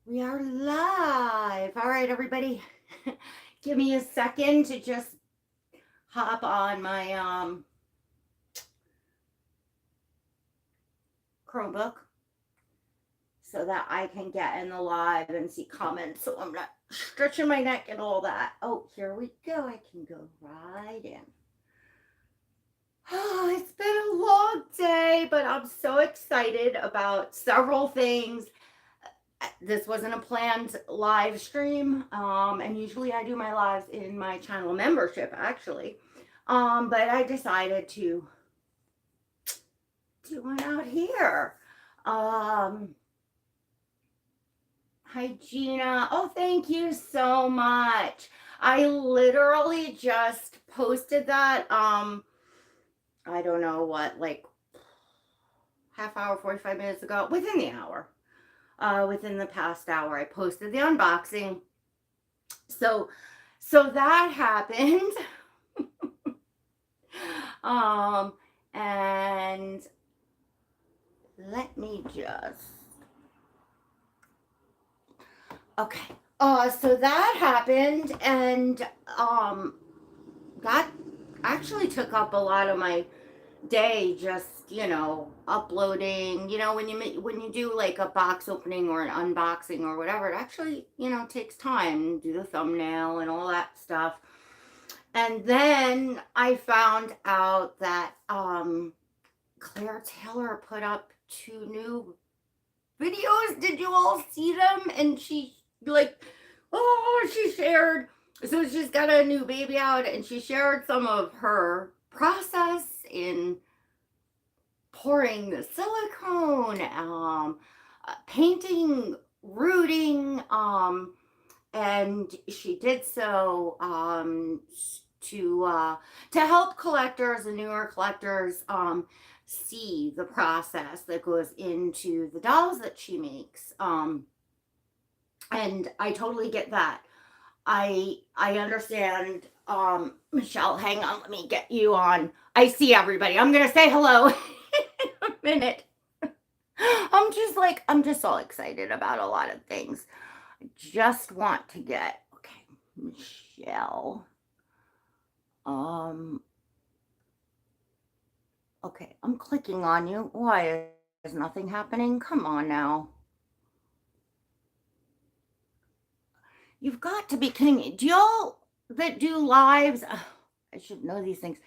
We are live. All right, everybody. Give me a second to just hop on my Chromebook so that I can get in the live and see comments so I'm not stretching my neck and all that. Oh, here we go. I can go right in. Oh, it's been a long day, but I'm so excited about several things. This wasn't a planned live stream, and usually I do my lives in my channel membership actually, but I decided to do one out here. um Hi Gina. Oh, thank you so much. I literally just posted that, I don't know what, like half hour, 45 minutes ago, within the hour, within the past hour I posted the unboxing. So so that happened. um and let me just, okay, so that happened, and that actually took up a lot of my day, just uploading. When you do like a box opening or an unboxing or whatever, it actually takes time to do the thumbnail and all that stuff. And then I found out that Claire Taylor put up 2 new videos. Did you all see them? And she, like, oh, she shared. So she's got a new baby out, and she shared some of her process in pouring the silicone, painting, rooting, and she did so to help collectors and newer collectors see the process that goes into the dolls that she makes. And I totally get that. I understand. Michelle, hang on, let me get you on. I see everybody. I'm gonna say hello in a minute. I'm just all excited about a lot of things. I just want to get, okay, Michelle. Um, okay, I'm clicking on you. Why is nothing happening? Come on now. You've got to be kidding me. Do y'all that do lives, I should know these things.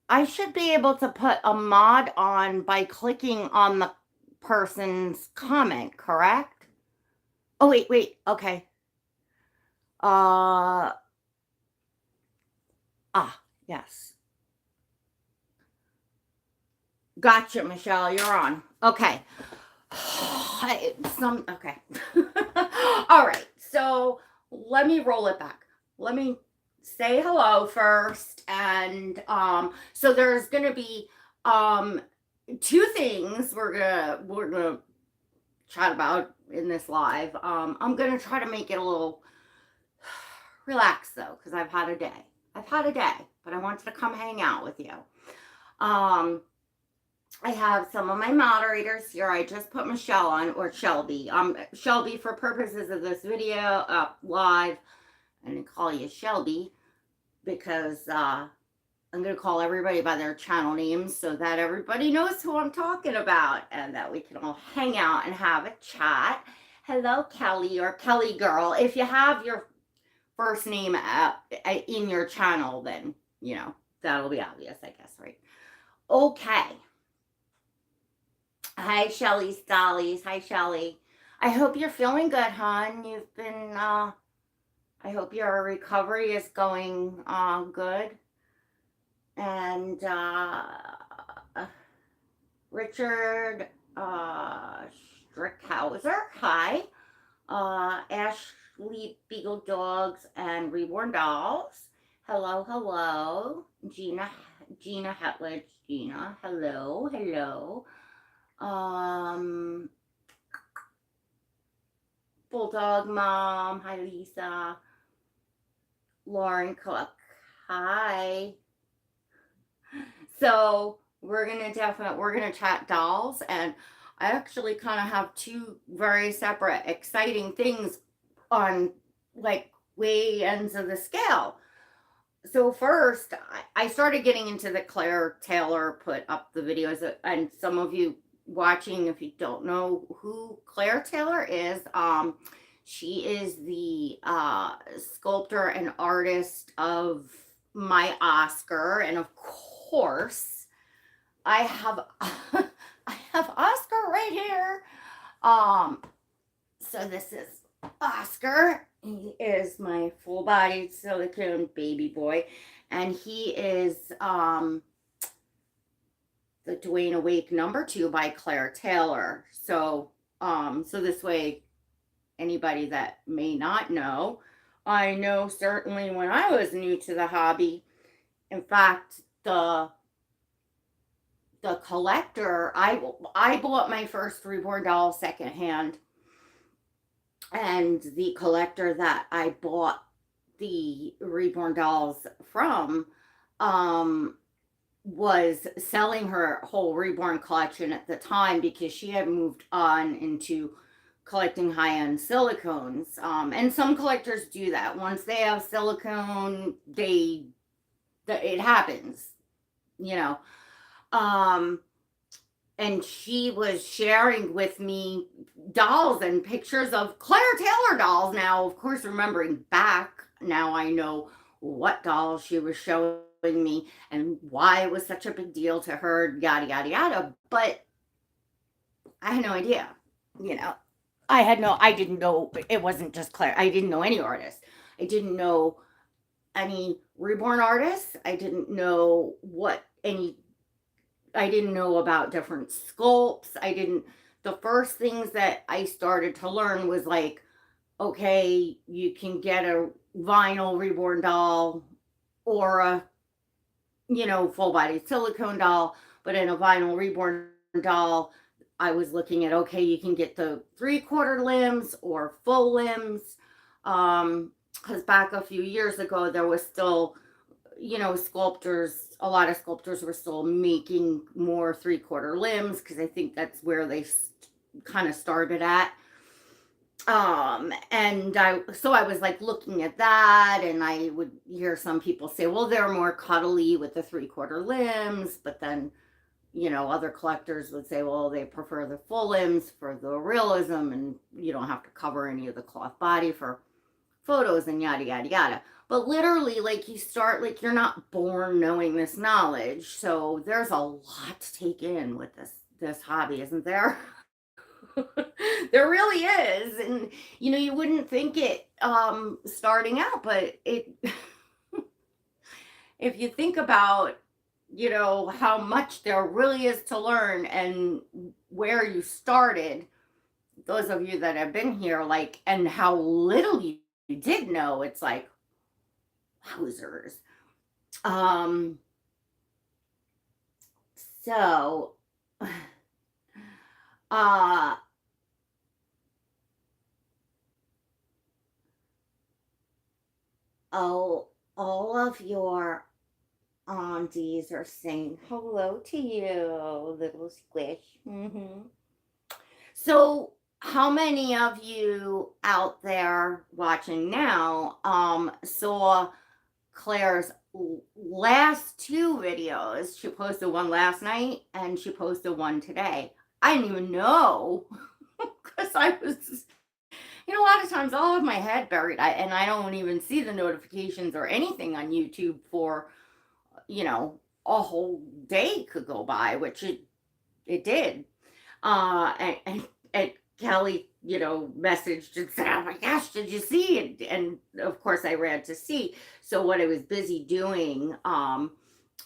I should be able to put a mod on by clicking on the person's comment, correct? Oh, wait. Okay. Uh, yes. Gotcha, Michelle. You're on. Okay. Okay. All right. So let me roll it back. Let me say hello first. And so there's gonna be 2 things we're gonna chat about in this live. I'm gonna try to make it a little relaxed though, because I've had a day. But I wanted to come hang out with you. Um, I have some of my moderators here. I just put Michelle on, or Shelby. Shelby, for purposes of this video, live, I'm gonna call you Shelby because I'm gonna call everybody by their channel names so that everybody knows who I'm talking about and that we can all hang out and have a chat. Hello, Kelly, or Kelly Girl. If you have your first name in your channel, then that'll be obvious, I guess, right? Okay. Hi, Shelly's Dollies. Hi, Shelly. I hope you're feeling good, hon. I hope your recovery is going good. And Richard Strickhauser, hi. Ashley Beagle Dogs and Reborn Dolls. Hello. Gina Hetledge, Gina. Hello. Um, Bulldog Mom, hi Lisa. Lauren Cook, hi. So we're gonna chat dolls, and I actually kind of have two very separate, exciting things on like way ends of the scale. So first, I started getting into the Claire Taylor put up the videos, and some of you watching, if you don't know who Claire Taylor is, she is the sculptor and artist of my Oscar, and of course, I have I have Oscar right here. Um, so this is Oscar. He is my full-bodied silicone baby boy, and he is the Dwayne Awake #2 by Claire Taylor. So this way, anybody that may not know, I know certainly when I was new to the hobby. In fact, the collector, I bought my first reborn doll secondhand, and the collector that I bought the reborn dolls from um was selling her whole reborn collection at the time because she had moved on into collecting high-end silicones. And some collectors do that. Once they have silicone, it happens, you know. Um, and she was sharing with me dolls and pictures of Claire Taylor dolls. Now, of course, remembering back, now I know what dolls she was showing me and why it was such a big deal to her, yada, yada, yada. But I had no idea, you know. I didn't know it wasn't just Claire. I didn't know any artist. I didn't know any reborn artists. I didn't know about different sculpts. The first things that I started to learn was like, okay, you can get a vinyl reborn doll or a, full body silicone doll, but in a vinyl reborn doll, I was looking at, okay, you can get the 3/4 limbs or full limbs. Because back a few years ago, there was still, a lot of sculptors were still making more 3/4 limbs because I think that's where they kind of started at. And I was like looking at that, and I would hear some people say, well, they're more cuddly with the 3/4 limbs, but then, other collectors would say, well, they prefer the full limbs for the realism, and you don't have to cover any of the cloth body for photos and yada, yada, yada. But literally, like, you're not born knowing this knowledge. So there's a lot to take in with this hobby, isn't there? There really is. And, you wouldn't think it starting out, but if you think about, how much there really is to learn and where you started, those of you that have been here, like, and how little you did know, it's like, wowzers. Um, so, uh, oh, all of your aunties are saying hello to you, little squish. So, how many of you out there watching now saw Claire's last two videos? She posted one last night and she posted one today. I didn't even know because I was, a lot of times I'll have my head buried and I don't even see the notifications or anything on YouTube for, a whole day could go by, which it did. And Kelly, messaged and said, oh my gosh, did you see it? And of course I ran to see. So what I was busy doing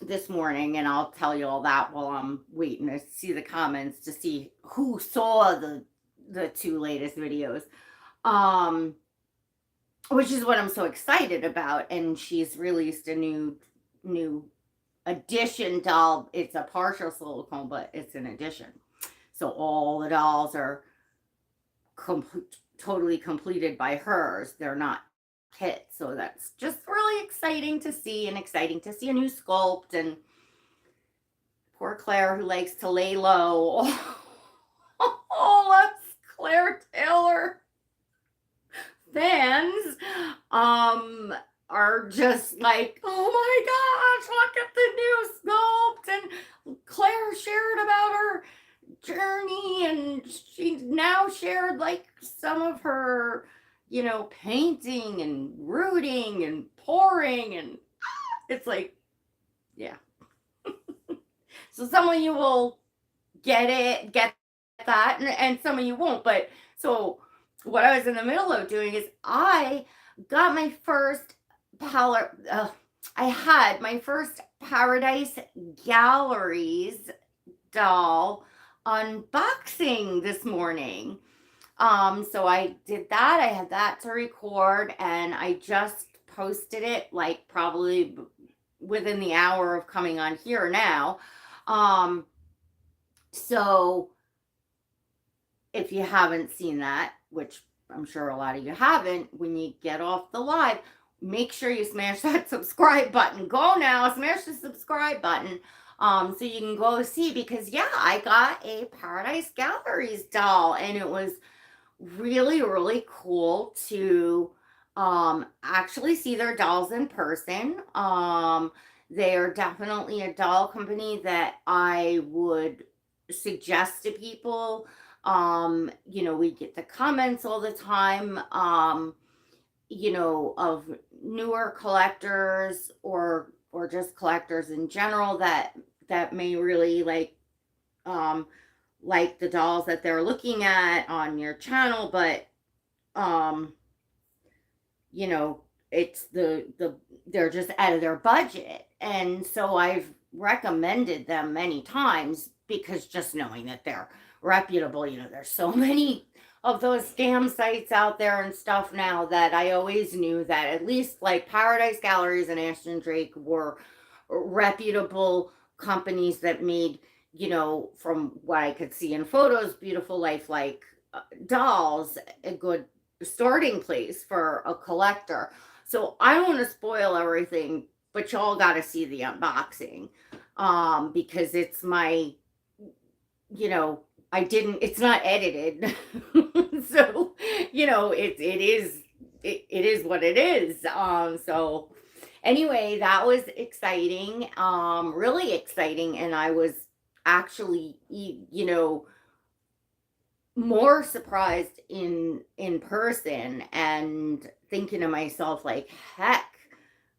this morning, and I'll tell you all that while I'm waiting to see the comments to see who saw the two latest videos. Which is what I'm so excited about. And she's released a new edition doll. It's a partial silicone, but it's an edition. So all the dolls are totally completed by hers. They're not kits. So that's just really exciting to see, and exciting to see a new sculpt. And poor Claire, who likes to lay low um, are just like, oh my gosh, look at the new sculpt. And Claire shared about her journey, and she now shared like some of her, painting and rooting and pouring. And it's like, yeah. So some of you will get that, and some of you won't. But so what I was in the middle of doing is I got my first power. I had my first Paradise Galleries doll unboxing this morning. So I did that. I had that to record, and I just posted it like probably within the hour of coming on here now. Um, so if you haven't seen that, which I'm sure a lot of you haven't, when you get off the live, make sure you smash that subscribe button. Go now, smash the subscribe button. So you can go see, because yeah, I got a Paradise Galleries doll, and it was really, really cool to actually see their dolls in person. They are definitely a doll company that I would suggest to people. We get the comments all the time, of newer collectors, or just collectors in general, that may really like the dolls that they're looking at on your channel. But um you know it's the they're just out of their budget, and so I've recommended them many times, because just knowing that they're reputable. There's so many of those scam sites out there and stuff now, that I always knew that at least like Paradise Galleries and Ashton Drake were reputable companies that made, from what I could see in photos, beautiful lifelike dolls, a good starting place for a collector. So I don't want to spoil everything, but y'all got to see the unboxing, because it's my, I didn't, it's not edited. So, it is what it is. So anyway, that was exciting, really exciting. And I was actually, more surprised in person, and thinking to myself, like, heck,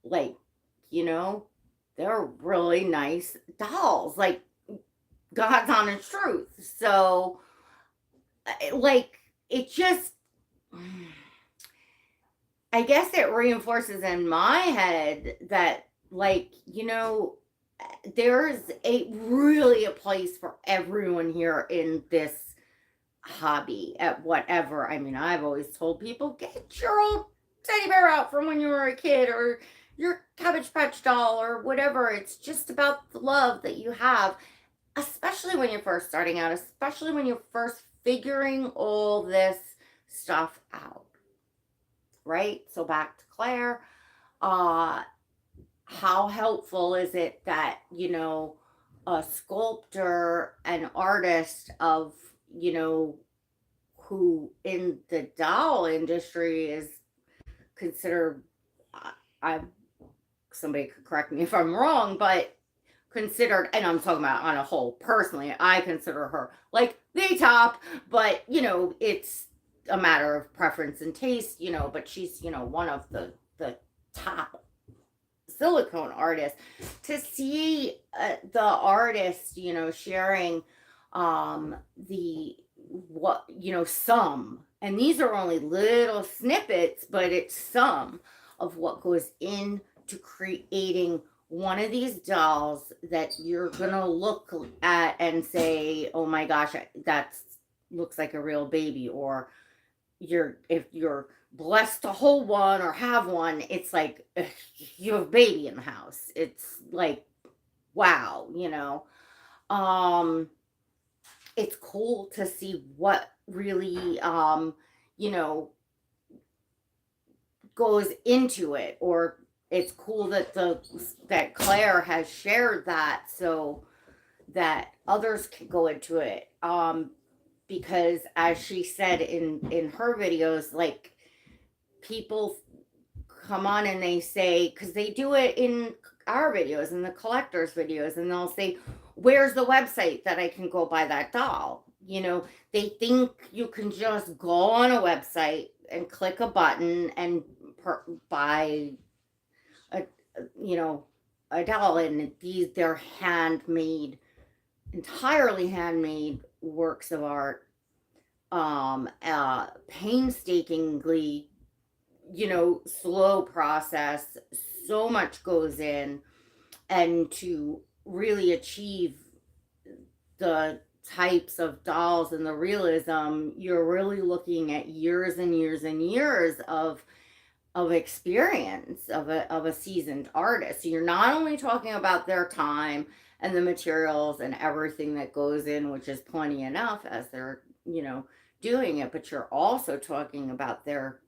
like, they're really nice dolls, like, God's honest truth. So like, it just, I guess it reinforces in my head that, like, there's a place for everyone here in this hobby, at whatever. I mean, I've always told people, get your old teddy bear out from when you were a kid, or your Cabbage Patch doll, or whatever. It's just about the love that you have, especially when you're first starting out, especially when you're first figuring all this stuff out, right? So back to Claire. How helpful is it that, a sculptor, an artist of, who in the doll industry is considered, I somebody could correct me if I'm wrong, but considered, and I'm talking about on a whole, personally, I consider her like the top, but it's a matter of preference and taste, but she's, one of the top silicone artists. To see the artist, sharing the what, some, and these are only little snippets, but it's some of what goes into creating one of these dolls that you're gonna look at and say, oh my gosh, that looks like a real baby. Or if you're blessed to hold one or have one, it's like, you have a baby in the house. It's like, wow. It's cool to see what really, you know goes into it. Or it's cool that Claire has shared that, so that others can go into it. Because as she said in her videos, like, people come on and they say, because they do it in our videos and the collectors videos, and they'll say, where's the website that I can go buy that doll? They think you can just go on a website and click a button and buy a you know a doll, and they're handmade, entirely handmade works of art, painstakingly, slow process. So much goes in, and to really achieve the types of dolls and the realism, you're really looking at years and years and years of experience of a seasoned artist. So you're not only talking about their time and the materials and everything that goes in, which is plenty enough as they're, doing it, but you're also talking about their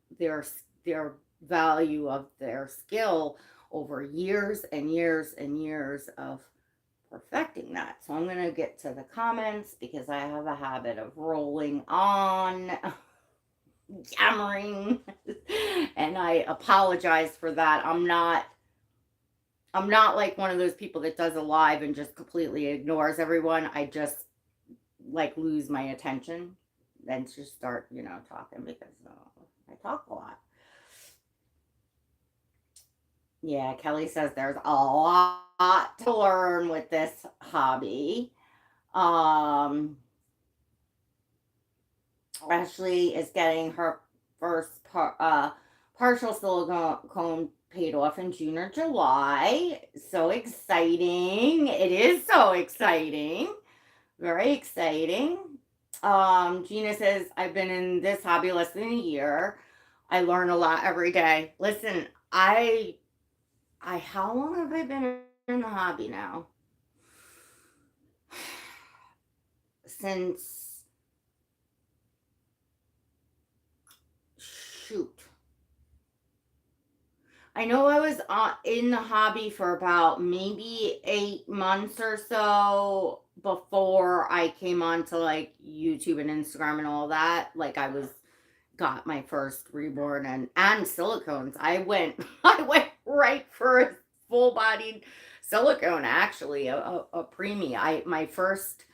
value of their skill over years and years and years of perfecting that. So I'm going to get to the comments because I have a habit of rolling on, yammering, and I apologize for that. I'm not like one of those people that does a live and just completely ignores everyone. I just like lose my attention and just start, talking because I talk a lot. Yeah, Kelly says there's a lot to learn with this hobby. Ashley is getting her first partial silicone paid off in June or July. So exciting. It is so exciting. Very exciting. Gina says, I've been in this hobby less than a year. I learn a lot every day. Listen, how long have I been in the hobby now? Since, shoot. I know I was in the hobby for about maybe 8 months or so before I came on to like YouTube and Instagram and all that. Like got my first reborn and silicones. I went I went right for a full bodied silicone, actually, a preemie. My first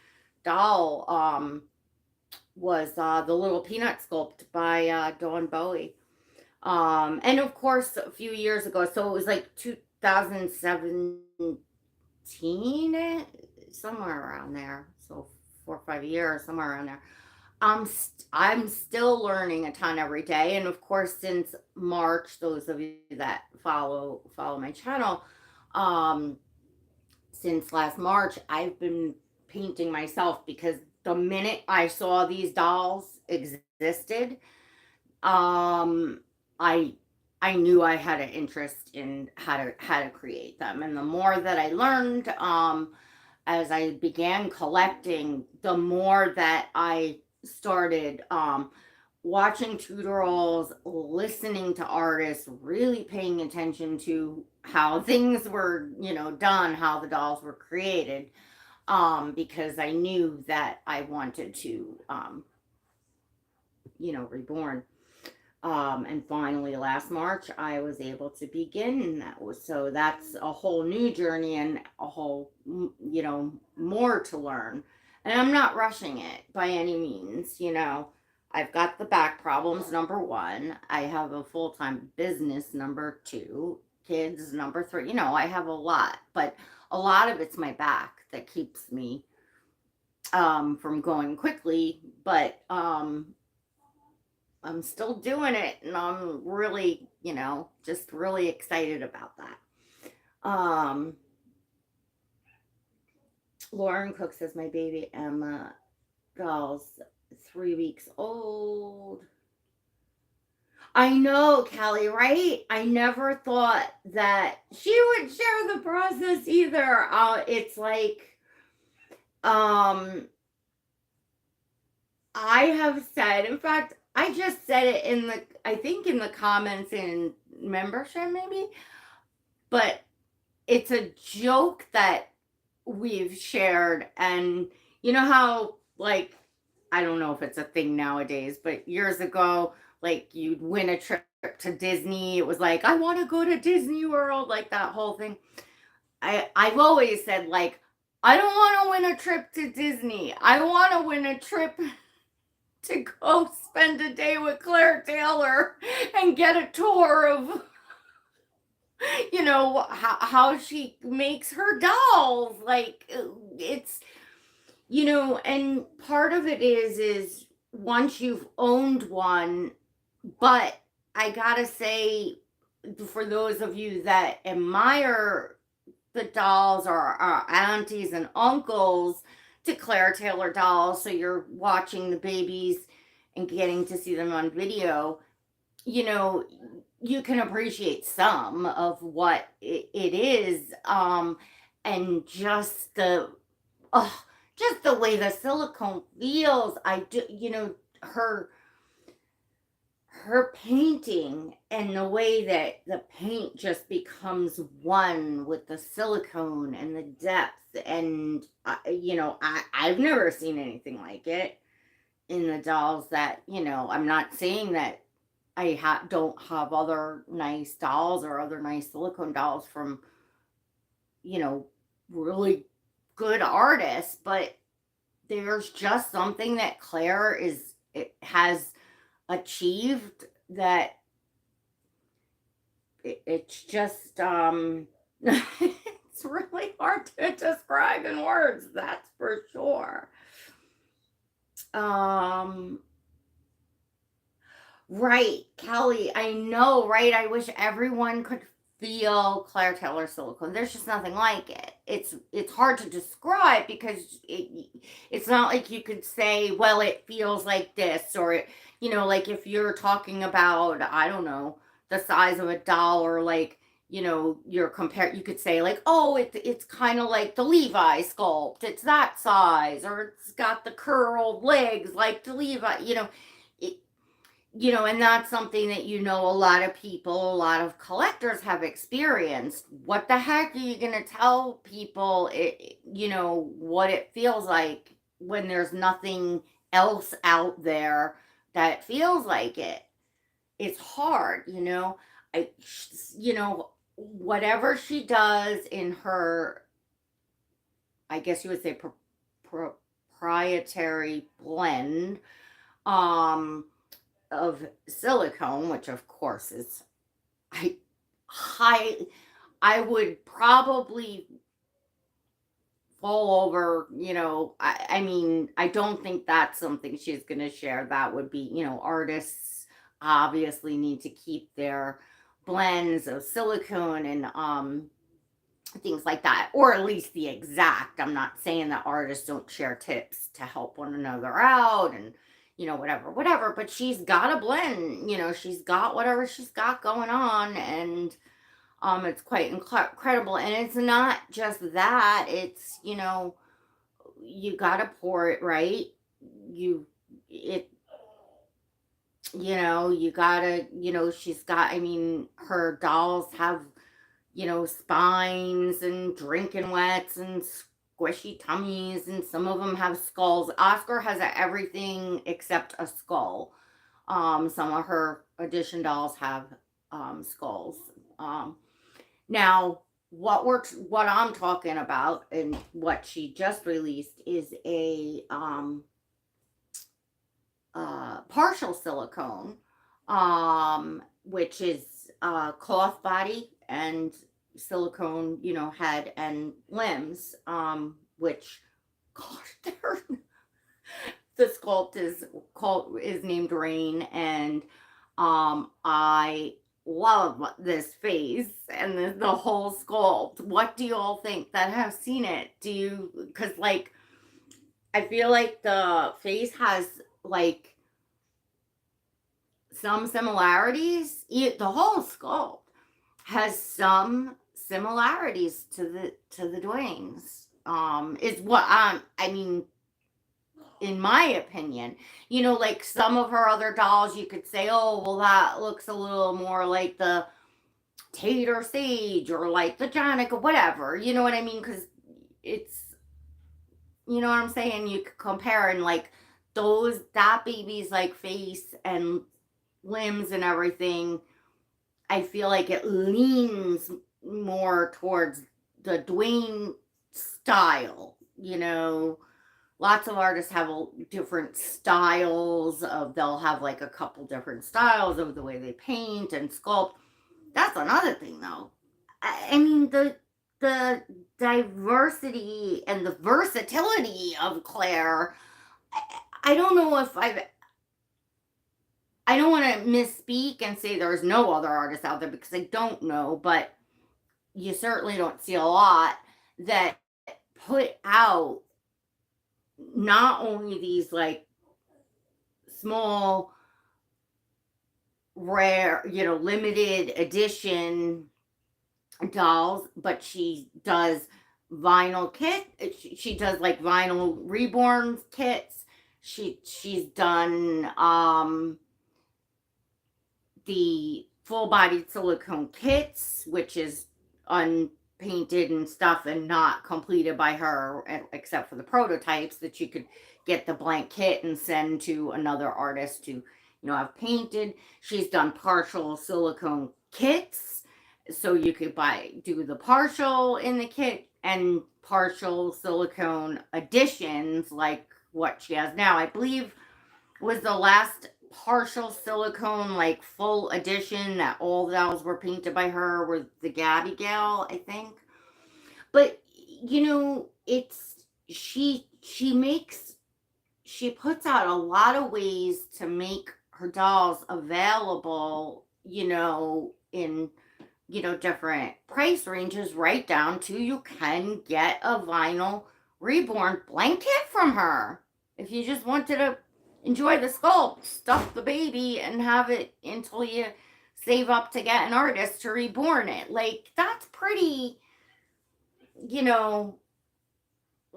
doll was the little peanut sculpt by Dawn Bowie. And of course, a few years ago, so it was like 2017, somewhere around there. So 4 or 5 years, somewhere around there. I'm still learning a ton every day, and of course, since March, those of you that follow my channel, since last March, I've been painting myself because the minute I saw these dolls existed, um, I I knew I had an interest in how to create them, and the more that I learned, as I began collecting, the more that I started watching tutorials, listening to artists, really paying attention to how things were, done, how the dolls were created, because I knew that I wanted to, reborn. And finally, last March, I was able to begin. So that's a whole new journey and a whole, more to learn. And I'm not rushing it by any means. I've got the back problems, number one. I have a full time business, number two. Kids, number three. I have a lot, but a lot of it's my back that keeps me from going quickly. But I'm still doing it, and I'm really, just really excited about that. Lauren Cook says my baby Emma doll's 3 weeks old. I know, Callie, right? I never thought that she would share the process either. It's like, I have said, in fact, I just said it I think in the comments in membership, maybe, but it's a joke that we've shared. And you know how, like, I don't know if it's a thing nowadays, but years ago like you'd win a trip to Disney. It was like, I want to go to Disney World, like that whole thing. I've always said, like, I don't want to win a trip to Disney. I want to win a trip to go spend a day with Claire Taylor and get a tour of, how she makes her dolls. Like, it's, and part of it is once you've owned one, but I gotta say, for those of you that admire the dolls or our aunties and uncles to Claire Taylor dolls, so you're watching the babies and getting to see them on video, you know, you can appreciate some of what it is. And oh, just the way the silicone feels. I do, her painting and the way that the paint just becomes one with the silicone and the depth. And I've never seen anything like it in the dolls. That, I'm not saying that don't have other nice dolls or other nice silicone dolls from, really good artists, but there's just something that it has achieved that it's just it's really hard to describe in words, that's for sure. um Right, Kelly, I know, right? I wish everyone could feel Claire Taylor silicone. There's just nothing like it. It's hard to describe because it's not like you could say, well, it feels like this, or like if you're talking about, I don't know, the size of a doll, or like, you could say like, oh, it's kind of like the Levi sculpt. It's that size, or it's got the curled legs like the Levi, it, and that's something that, a lot of people, a lot of collectors have experienced. What the heck are you going to tell people, what it feels like when there's nothing else out there that feels like it? It's hard, I, whatever she does in her, I guess you would say, proprietary blend, um, of silicone, which of course is, I high I would probably fall over, I mean, I don't think that's something she's going to share. That would be, artists obviously need to keep their blends of silicone and things like that, or at least the exact. I'm not saying that artists don't share tips to help one another out, and whatever, but she's got a blend, she's got whatever she's got going on. And it's quite incredible. And it's not just that, it's, you gotta pour it right. you it you gotta, she's got, I mean, her dolls have, spines and drinking wets and squishy tummies, and some of them have skulls. Oscar has everything except a skull. Some of her edition dolls have skulls. Now, what I'm talking about and what she just released is a partial silicone, which is cloth body and silicone, head and limbs, which, gosh, the sculpt is named Rain. And I love this face and the whole sculpt. What do you all think that have seen it? Because, like, I feel like the face has, like, some similarities. The whole sculpt has some similarities to the Dwayne's. Is what I mean, in my opinion. Like some of her other dolls, you could say, oh, well, that looks a little more like the Tater Sage or like the Jonica, whatever. You know what I mean? Because it's, you know what I'm saying? You could compare, and like that baby's like face and limbs and everything, I feel like it leans more towards the Dwayne style. Lots of artists have different styles of, they'll have like a couple different styles of the way they paint and sculpt. That's another thing though. I mean, the diversity and the versatility of Claire. I don't know if I don't want to misspeak and say there's no other artists out there, because I don't know, but you certainly don't see a lot that put out not only these like small, rare, limited edition dolls, but she does vinyl kit. She does like vinyl reborn kits. She's done the full-bodied silicone kits, which is unpainted and stuff and not completed by her, except for the prototypes that you could get the blank kit and send to another artist to have painted. She's done partial silicone kits, so you could do the partial in the kit and partial silicone additions, like what she has now. I believe was the last partial silicone, like full edition, that all the dolls were painted by her, was the Gabby gal, I think. But it's she puts out a lot of ways to make her dolls available, in different price ranges, right down to you can get a vinyl reborn blanket from her if you just wanted to enjoy the sculpt, stuff the baby, and have it until you save up to get an artist to reborn it. Like, that's pretty,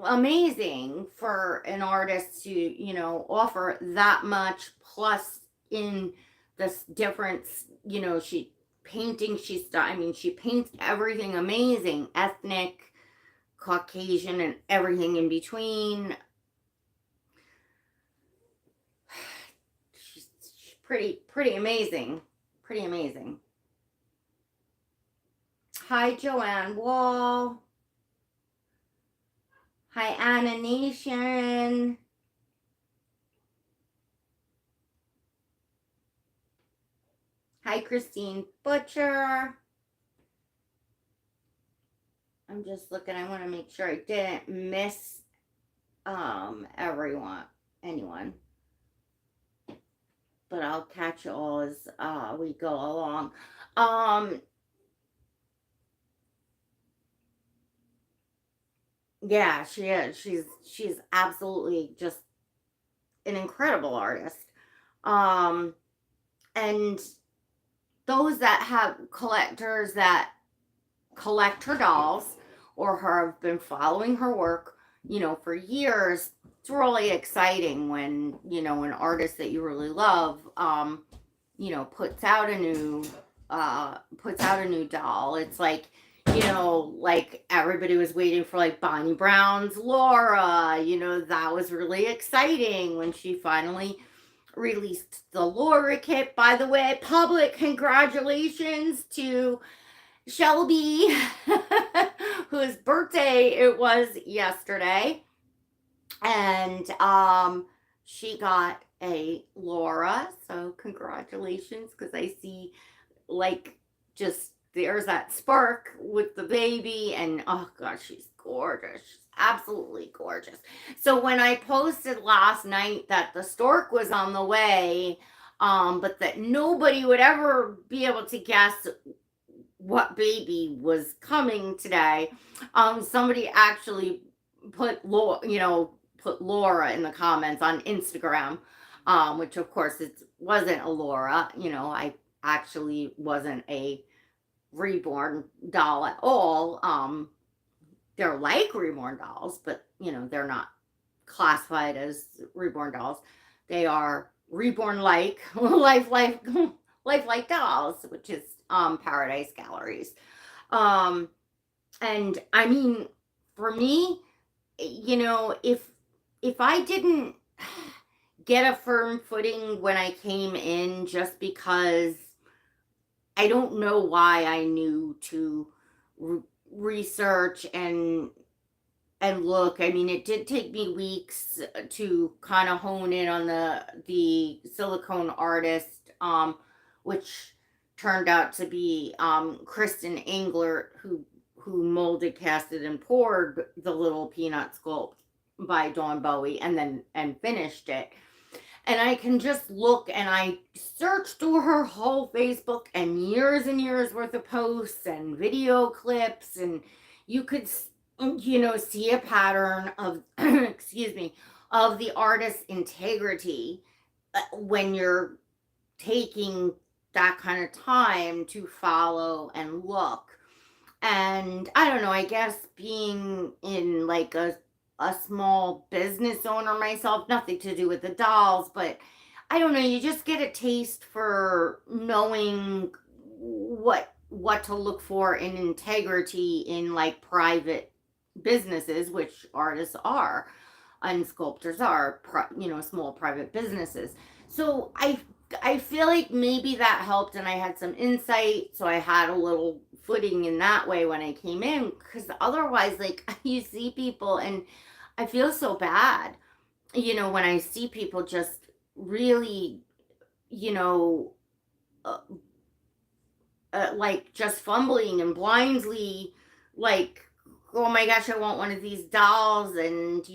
amazing for an artist to, offer that much, plus in this difference, she paints everything amazing, ethnic, Caucasian, and everything in between. She's pretty amazing. Pretty amazing. Hi, Joanne Wall. Hi, Anna Nation. Hi, Christine Butcher. I'm just looking. I want to make sure I didn't miss anyone. But I'll catch you all as we go along. Yeah, she is. She's absolutely just an incredible artist. And those that have collectors that collect her dolls or have been following her work, for years, it's really exciting when, an artist that you really love, puts out a new doll. It's like, like everybody was waiting for like Bonnie Brown's Laura, that was really exciting when she finally released the Laura kit. By the way, public congratulations to Shelby, whose birthday it was yesterday. And she got a Laura, so congratulations, because I see like just there's that spark with the baby, and oh gosh, she's gorgeous. She's absolutely gorgeous. So when I posted last night that the stork was on the way, but that nobody would ever be able to guess what baby was coming today, somebody actually put Laura in the comments on Instagram, which of course it wasn't a Laura. I actually wasn't a reborn doll at all. They're like reborn dolls, but they're not classified as reborn dolls. They are reborn like lifelike dolls, which is Paradise Galleries. And I mean, for me, if I didn't get a firm footing when I came in, just because I don't know why I knew to research and look. I mean, it did take me weeks to kind of hone in on the silicone artist, which turned out to be Kristen Englert, who molded, casted, and poured the little peanut sculpt by Dawn Bowie, and finished it. And I can just look, and I searched through her whole Facebook and years worth of posts and video clips, and you could, see a pattern of, excuse me, of the artist's integrity when you're taking that kind of time to follow and look. And I don't know, I guess being in like a small business owner myself, nothing to do with the dolls, but I don't know, you just get a taste for knowing what to look for in integrity in like private businesses, which artists are and sculptors are, small private businesses. So I feel like maybe that helped, and I had some insight, so I had a little footing in that way when I came in, because otherwise, like, you see people, and I feel so bad, when I see people just really, you know, uh, like just fumbling and blindly, like, oh my gosh, I want one of these dolls. And,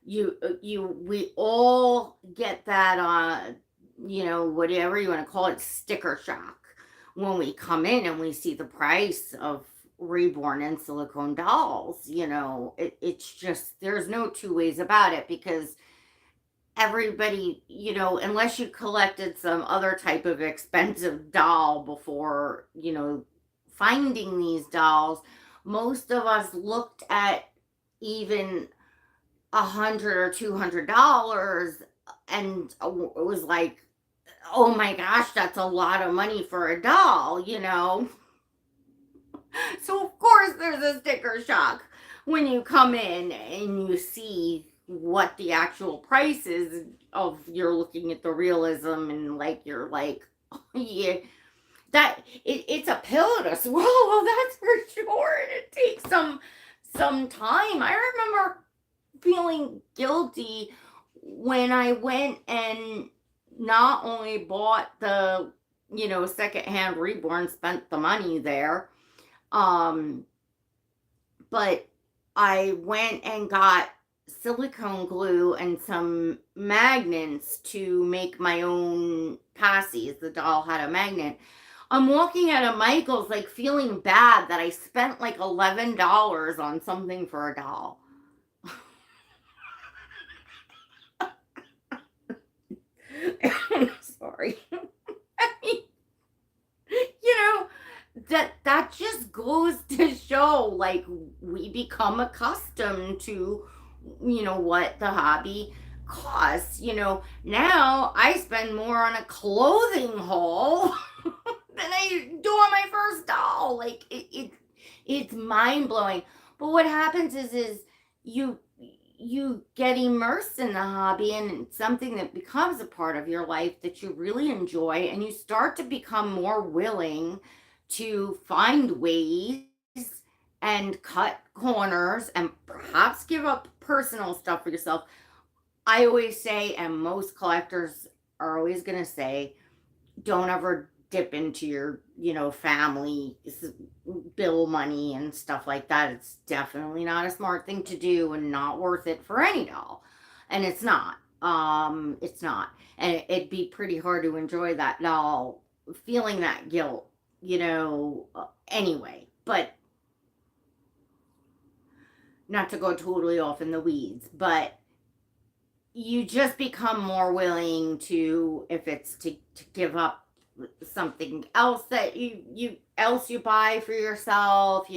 we all get that, whatever you want to call it, sticker shock when we come in and we see the price of reborn and silicone dolls. It's just, there's no two ways about it, because everybody, unless you collected some other type of expensive doll before, finding these dolls, most of us looked at even $100 or $200 and it was like, oh my gosh, that's a lot of money for a doll. So of course there's a sticker shock when you come in and you see what the actual price is of, you're looking at the realism, and like you're like, oh, yeah, it's a pill to swallow, that's for sure. And it takes some time. I remember feeling guilty when I went and not only bought the, secondhand reborn, spent the money there, um, but I went and got silicone glue and some magnets to make my own passies. The doll had a magnet. I'm walking out of Michael's, like, feeling bad that I spent like $11 on something for a doll. Sorry. I mean, you know, that just goes to show, like, we become accustomed to, what the hobby costs. Now I spend more on a clothing haul than I do on my first doll. Like, it's mind blowing. But what happens is you get immersed in the hobby, and it's something that becomes a part of your life that you really enjoy, and you start to become more willing to find ways and cut corners and perhaps give up personal stuff for yourself. I always say, and most collectors are always going to say, don't ever dip into your, family bill money and stuff like that. It's definitely not a smart thing to do, and not worth it for any doll. And it's not. It's not. And it'd be pretty hard to enjoy that doll feeling that guilt, anyway. But not to go totally off in the weeds, but you just become more willing to, if it's to give up something else that you buy for yourself.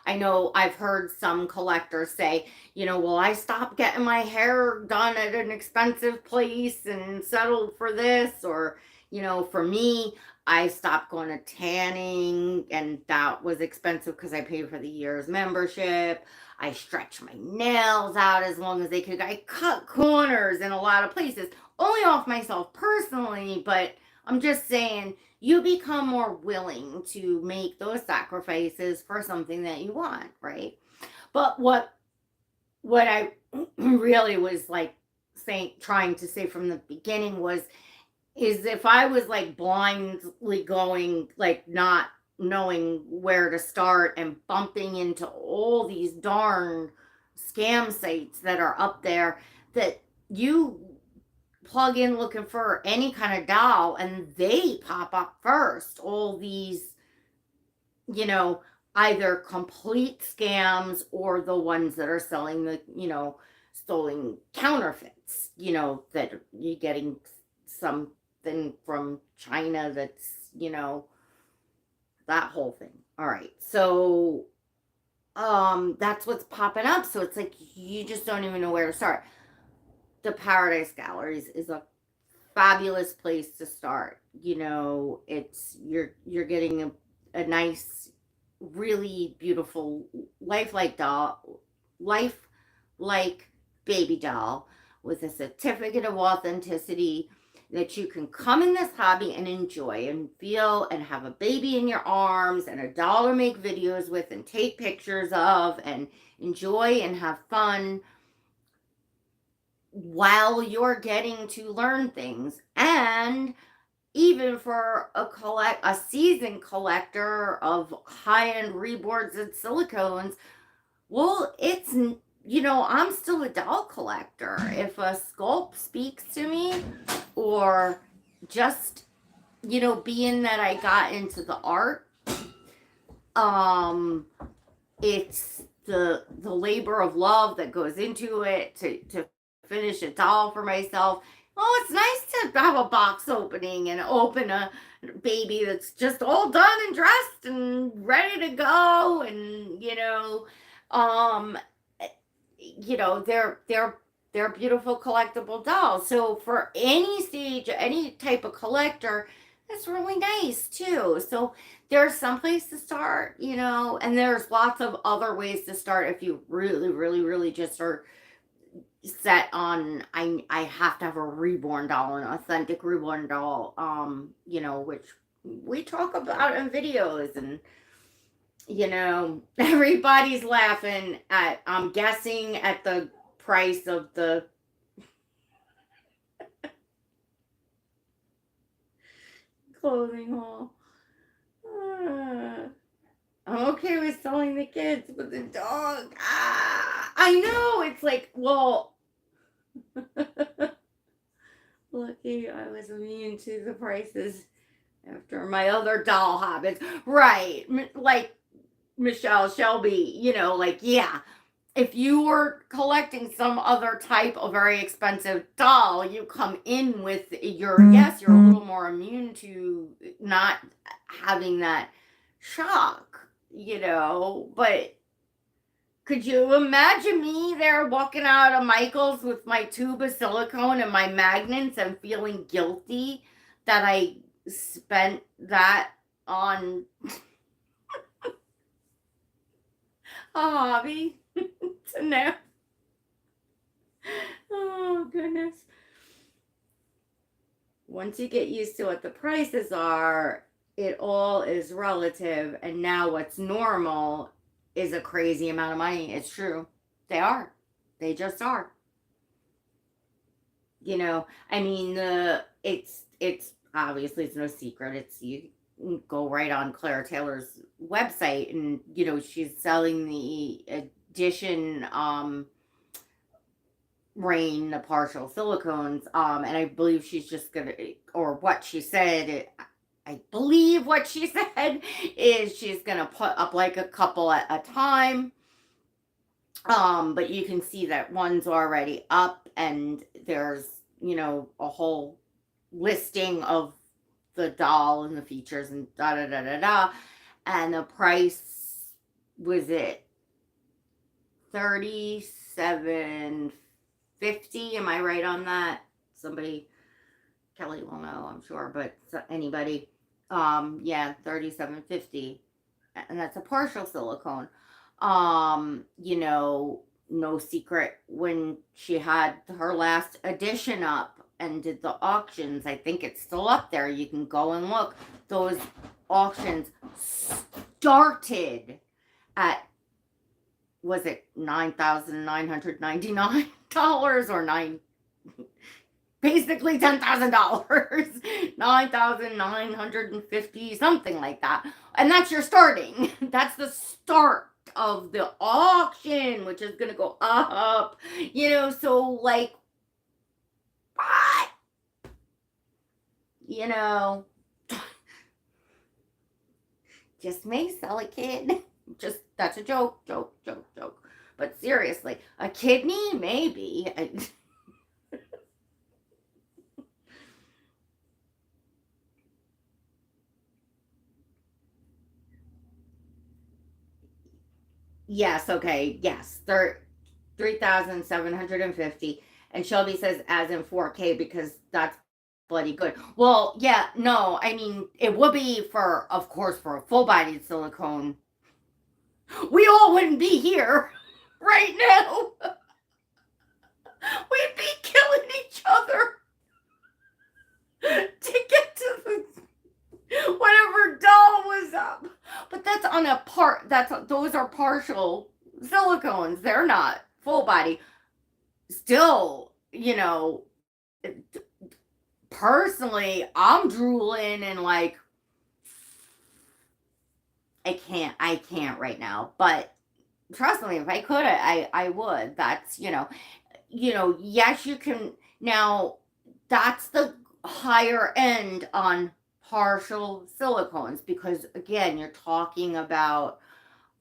I know I've heard some collectors say, well, I stopped getting my hair done at an expensive place and settled for this, or For me, I stopped going to tanning, and that was expensive because I paid for the year's membership. I stretched my nails out as long as they could. I cut corners in a lot of places, only off myself personally, but I'm just saying you become more willing to make those sacrifices for something that you want, right? But what I really was like trying to say from the beginning was is if I was like blindly going, like not knowing where to start and bumping into all these darn scam sites that are up there, that you plug in looking for any kind of doll and they pop up first. All these, you know, either complete scams or the ones that are selling the, stolen counterfeits, that you're getting something from China that's, that whole thing. All right. So that's what's popping up. So it's like you just don't even know where to start. The Paradise Galleries is a fabulous place to start. It's you're getting a nice, really beautiful lifelike baby doll with a certificate of authenticity that you can come in this hobby and enjoy and feel and have a baby in your arms and a doll to make videos with and take pictures of and enjoy and have fun while you're getting to learn things. And even for a seasoned collector of high-end reboards and silicones, well, I'm still a doll collector. If a sculpt speaks to me, or just, being that I got into the art, it's the labor of love that goes into it to finish a doll for myself. Oh, it's nice to have a box opening and open a baby that's just all done and dressed and ready to go. And um, they're beautiful collectible dolls. So for any stage, any type of collector, that's really nice too. So there's some place to start, and there's lots of other ways to start if you really, really, really just are set on I have to have a reborn doll, an authentic reborn doll, which we talk about in videos. And everybody's laughing at, I'm guessing, at the price of the clothing haul. I'm okay with selling the kids, but the dog, I know, it's like, well, lucky I was immune to the prices after my other doll habits. Right. Like Michelle Shelby, yeah. If you were collecting some other type of very expensive doll, you come in with yes, you're a little more immune to not having that shock, but could you imagine me there walking out of Michael's with my tube of silicone and my magnets and feeling guilty that I spent that on a hobby? To know. Oh, goodness. Once you get used to what the prices are, it all is relative. And now what's normal is a crazy amount of money. It's true. They are. They just are. I mean, it's obviously, it's no secret. It's, you go right on Claire Taylor's website, and she's selling the edition Rain, the partial silicones, and I believe she's just gonna, or what she said, I believe what she said is she's gonna put up like a couple at a time. But you can see that one's already up, and there's, a whole listing of the doll and the features and da da da da da. And the price was it $37.50? Am I right on that? Somebody Kelly will know, I'm sure, but anybody, yeah, 3750, and that's a partial silicone. You know, no secret, when she had her last edition up and did the auctions, I think it's still up there. You can go and look. Those auctions started at, was it $9,999 or nine, basically $10,000, 9,950, something like that. And that's your starting. That's the start of the auction, which is gonna go up. You know, so like, what? You know, just may sell a kid. Just, that's a joke, joke, joke, joke. But seriously, a kidney, maybe. Yes, okay, yes. 3,750. And Shelby says as in 4K because that's bloody good. Well, yeah, no, I mean, it would be for, of course, for a full bodied silicone. We all wouldn't be here right now. We'd be killing each other to get to the whatever doll was up. But that's on a part, those are partial silicones. They're not full body. Still, you know, personally, I'm drooling and like, I can't right now. But trust me, if I could, I would. That's, yes, you can. Now, that's the higher end on partial silicones, because again, you're talking about,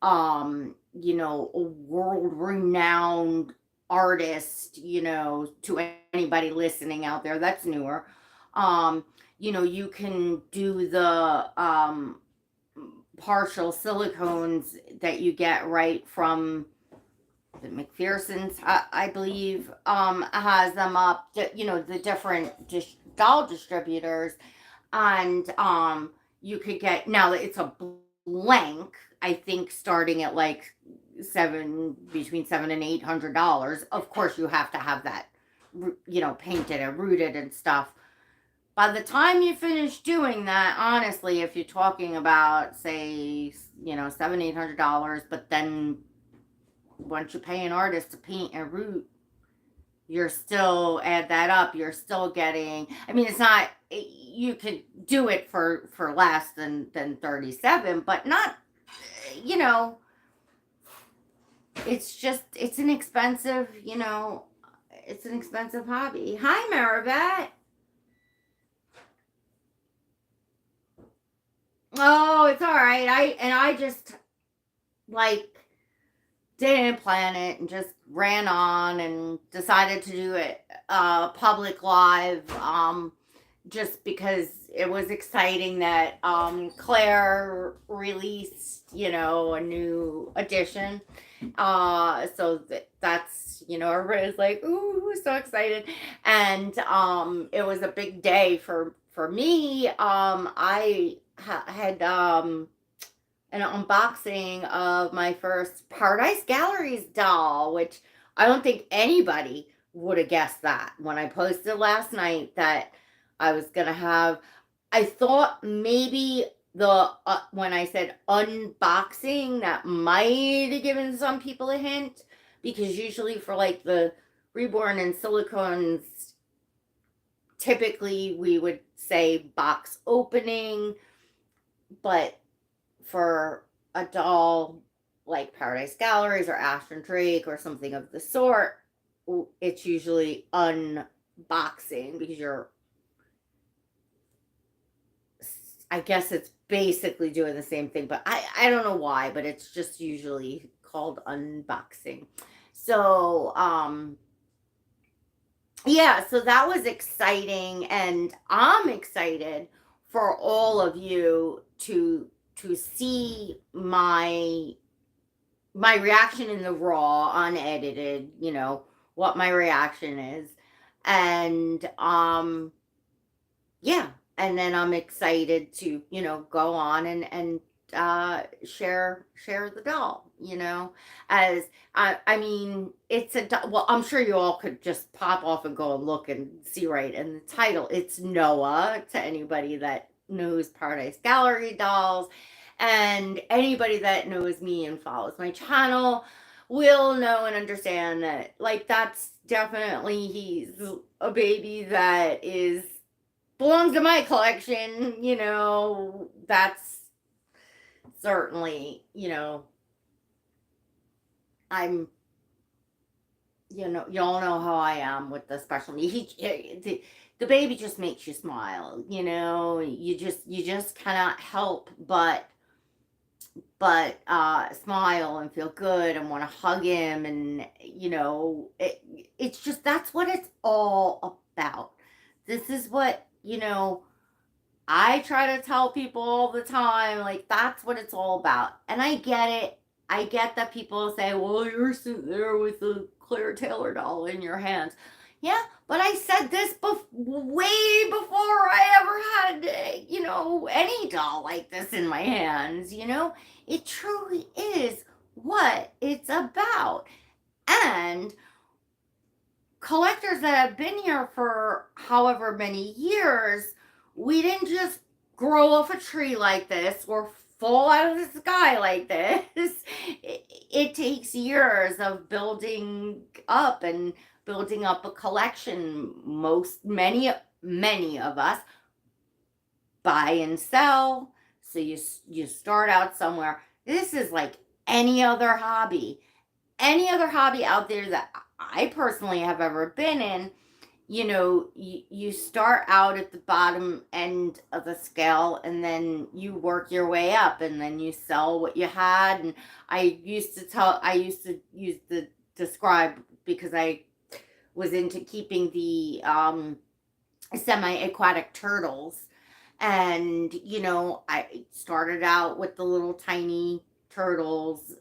a world renowned artist, to anybody listening out there that's newer. You can do the partial silicones that you get right from the McPherson's, I believe, has them up, the different doll distributors. And you could get, now it's a blank, I think, starting at like between $700 and $800. Of course, you have to have that, painted and rooted and stuff. By the time you finish doing that, honestly, if you're talking about, say, $700, $800, but then once you pay an artist to paint and root, you're still, add that up, you're still getting, I mean, it's not, you could do it for less than 37, but not, you know it's just, it's an expensive hobby. Hi, Maribeth. Oh, it's all right. I just, like, didn't plan it and just ran on and decided to do it public live, just because it was exciting that Claire released, a new edition. So that's, everybody's like, ooh, so excited. And it was a big day for me. I had an unboxing of my first Paradise Galleries doll, which I don't think anybody would have guessed that when I posted last night that I was going to have. I thought maybe when I said unboxing, that might have given some people a hint, because usually for like the reborn and silicones, typically we would say box opening, but for a doll like Paradise Galleries or Ashton Drake or something of the sort, it's usually unboxing, because I guess it's basically doing the same thing, but I don't know why, but it's just usually called unboxing. So, yeah, so that was exciting, and I'm excited for all of you to see my reaction in the raw, unedited, what my reaction is. And yeah, and then I'm excited to, go on and share the doll, as I mean, well, I'm sure you all could just pop off and go and look and see right in the title. It's Noah, to anybody that knows Paradise Gallery dolls, and anybody that knows me and follows my channel will know and understand that, like, that's definitely, he's a baby that is belongs to my collection. That's certainly, I'm, y'all know how I am with the special needs. The baby just makes you smile. You just cannot help but smile and feel good and want to hug him, and it's just, that's what it's all about. This is what, I try to tell people all the time, like, that's what it's all about. And I get it. I get that people say, well, you're sitting there with the Claire Taylor doll in your hands. Yeah, but I said this way before I ever had, any doll like this in my hands. It truly is what it's about. And collectors that have been here for however many years, we didn't just grow off a tree like this or fall out of the sky like this. It takes years of building up a collection. Many of us buy and sell. So you start out somewhere. This is like any other hobby. Any other hobby out there that I personally have ever been in. You start out at the bottom end of the scale, and then you work your way up, and then you sell what you had. And I used to use the describe, because I was into keeping the semi-aquatic turtles. And I started out with the little tiny turtles.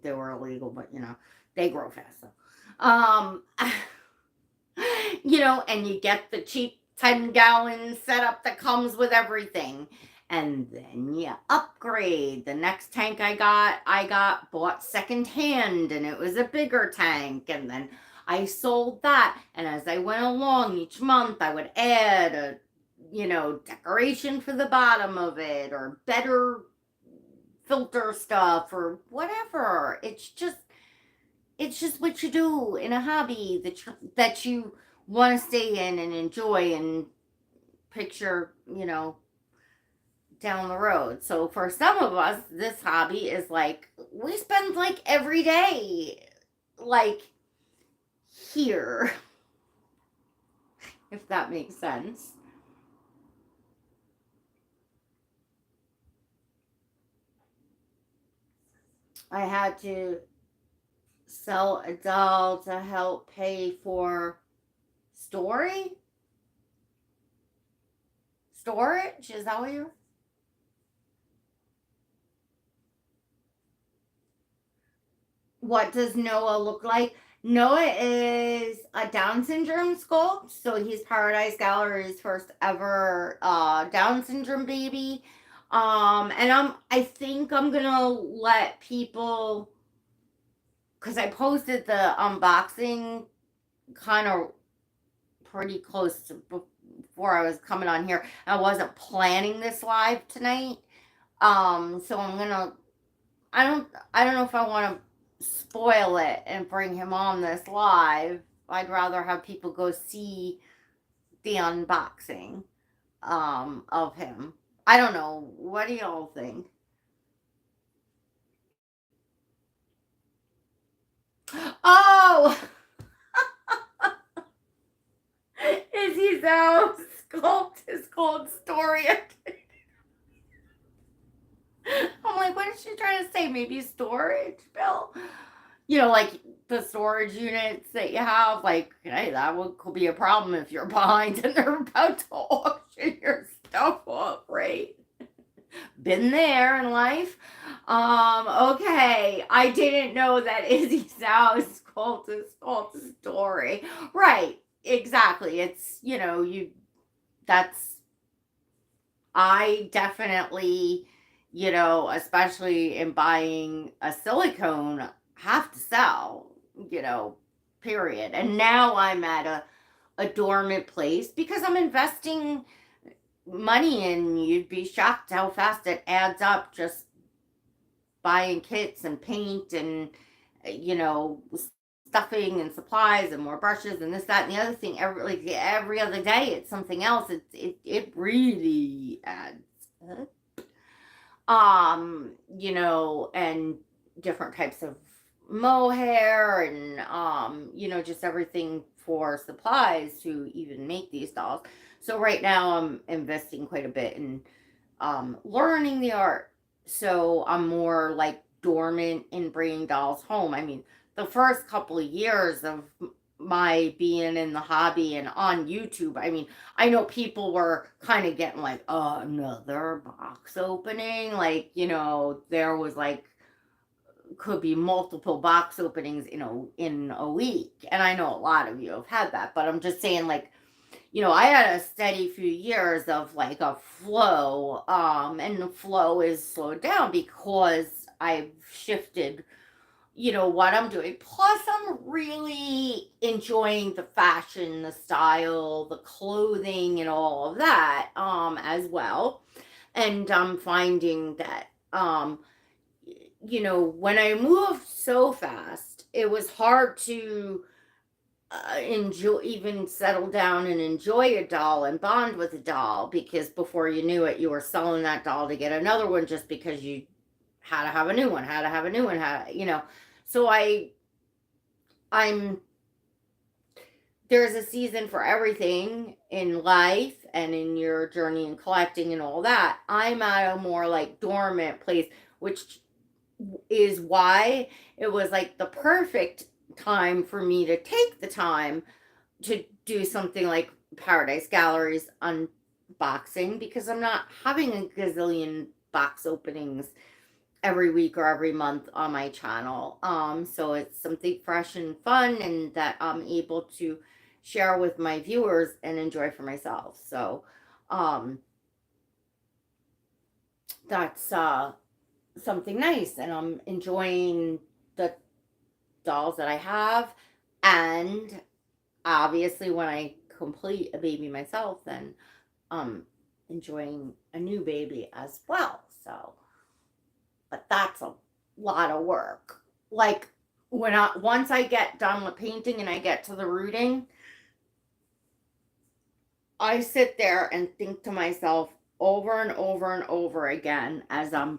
They were illegal, but they grow fast. So and you get the cheap 10-gallon setup that comes with everything. And then you upgrade. The next tank I got bought secondhand, and it was a bigger tank. And then I sold that. And as I went along each month, I would add a, decoration for the bottom of it, or better filter stuff, or whatever. It's just what you do in a hobby that you want to stay in and enjoy and picture, down the road. So for some of us, this hobby is like, we spend like every day, like, here, if that makes sense. I had to sell a doll to help pay for storage. Is that what you're? What does Noah look like? Noah is a Down syndrome sculpt, so he's Paradise Gallery's first ever Down syndrome baby. And I think I'm gonna let people, because I posted the unboxing kind of pretty close to before I was coming on here. I wasn't planning this live tonight. So I don't know if I want to spoil it and bring him on this live. I'd rather have people go see the unboxing of him. I don't know. What do y'all think? Oh, is he so sculpt his cold story? I'm like, what is she trying to say? Maybe storage, Bill? Like the storage units that you have. Like, hey, could be a problem if you're behind and they're about to auction your stuff off, right? Been there in life. Okay. I didn't know that Izzy Sal's called story. Right. Exactly. It's, that's I definitely, especially in buying a silicone, have to sell, you know, period. And now I'm at a dormant place because I'm investing money in. You'd be shocked how fast it adds up, just buying kits and paint and, you know, stuffing and supplies and more brushes and this, that, and the other thing. Every other day, it's something else. It really adds up. And different types of mohair and, just everything for supplies to even make these dolls. So right now I'm investing quite a bit in learning the art. So I'm more like dormant in bringing dolls home. I mean, the first couple of years of my being in the hobby and on YouTube, I mean, I know people were kind of getting like, oh, another box opening. Like, there was like, could be multiple box openings, in a week. And I know a lot of you have had that, but I'm just saying, like, I had a steady few years of like a flow, and the flow is slowed down because I've shifted, what I'm doing. Plus, I'm really enjoying the fashion, the style, the clothing, and all of that, as well. And I'm finding that, when I moved so fast, it was hard to enjoy, even settle down and enjoy a doll and bond with a doll, because before you knew it, you were selling that doll to get another one just because you had to have a new one, had to have a new one, So I'm there's a season for everything in life and in your journey and collecting and all that. I'm at a more like dormant place, which is why it was like the perfect time for me to take the time to do something like Paradise Gallery's unboxing, because I'm not having a gazillion box openings every week or every month on my channel. So it's something fresh and fun and that I'm able to share with my viewers and enjoy for myself. So that's something nice, and I'm enjoying the dolls that I have. And obviously, when I complete a baby myself, then enjoying a new baby as well. So, but that's a lot of work. Like, once I get done with painting and I get to the rooting, I sit there and think to myself over and over and over again as I'm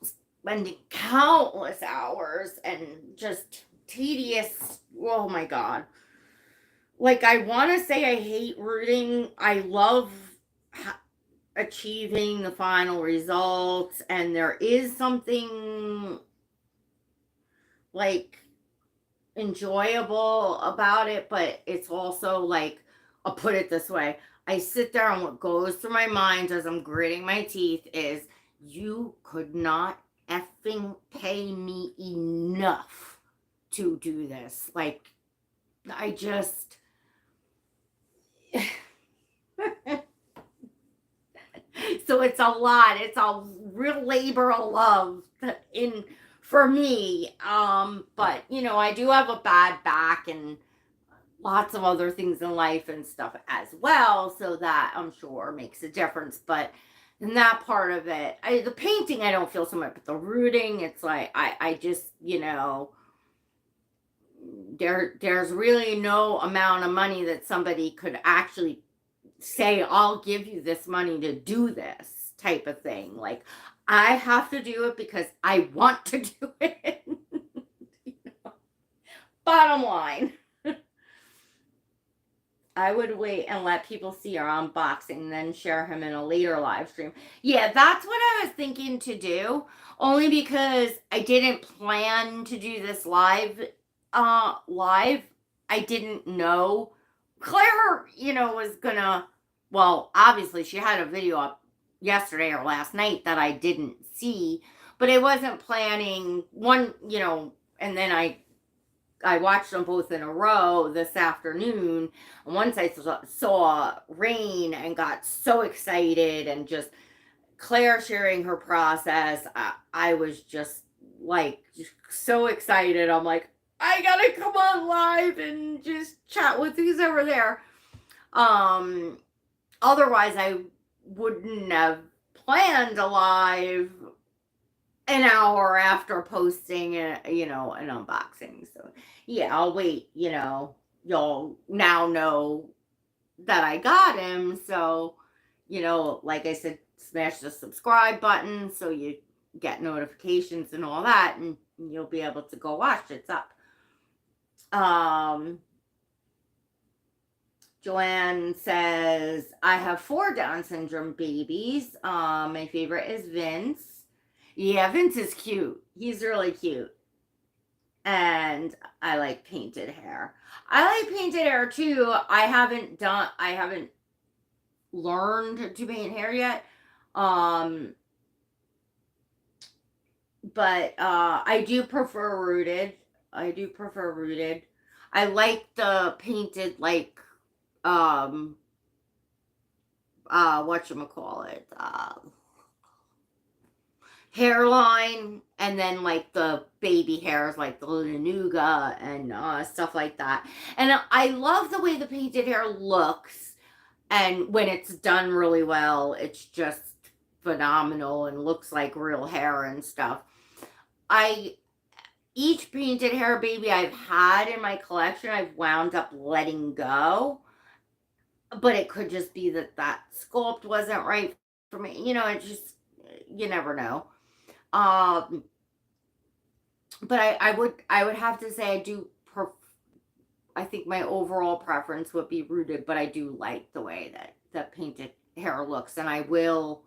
spending countless hours and just tedious. Oh my God. Like, I want to say I hate rooting. I love achieving the final results, and there is something like enjoyable about it, but it's also like, I'll put it this way. I sit there and what goes through my mind as I'm gritting my teeth is, you could not effing pay me enough to do this. Like, I just so it's a lot. It's a real labor of love in for me. But I do have a bad back and lots of other things in life and stuff as well, so that I'm sure makes a difference. But in that part of it, the painting I don't feel so much, but the rooting, it's like I just there's really no amount of money that somebody could actually say, I'll give you this money to do this type of thing. Like, I have to do it because I want to do it. Bottom line. I would wait and let people see our unboxing, then share him in a later live stream. Yeah, that's what I was thinking to do. Only because I didn't plan to do this live. I didn't know Claire, was gonna. Well, obviously she had a video up yesterday or last night that I didn't see, but I wasn't planning one. And then I watched them both in a row this afternoon. And once I saw rain and got so excited and just Claire sharing her process, I was just like so excited. I'm like, I gotta come on live and just chat with who's over there. Um, Otherwise, I wouldn't have planned a live an hour after posting an unboxing. So yeah, I'll wait. You'll now know that I got him. So, like I said, smash the subscribe button so you get notifications and all that, and you'll be able to go watch. It's up. Joanne says, I have 4 Down syndrome babies. My favorite is Vince. Yeah, Vince is cute. He's really cute. And I like painted hair. I like painted hair too. I haven't learned to paint hair yet. But I do prefer rooted. I like the painted, like, whatchamacallit, hairline, and then like the baby hairs, like the Lanuga and stuff like that. And I love the way the painted hair looks, and when it's done really well, it's just phenomenal and looks like real hair and stuff. Each painted hair baby I've had in my collection, I've wound up letting go. But it could just be that sculpt wasn't right for me. It just, you never know. But I would have to say I think my overall preference would be rooted, but I do like the way that painted hair looks, and I will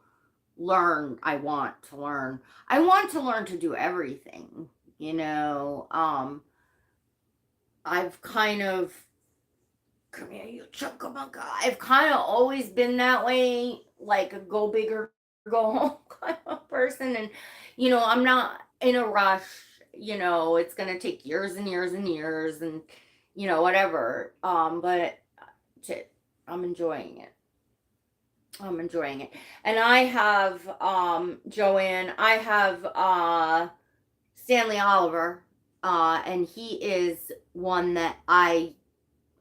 learn. I want to learn. I want to learn to do everything. I've kind of, come here, you chunkamunka. I've kind of always been that way, like a go big or go home kind of person. And, I'm not in a rush. It's going to take years and years and years and, whatever. But I'm enjoying it. And I have, Joanne, I have, Stanley Oliver, and he is one that I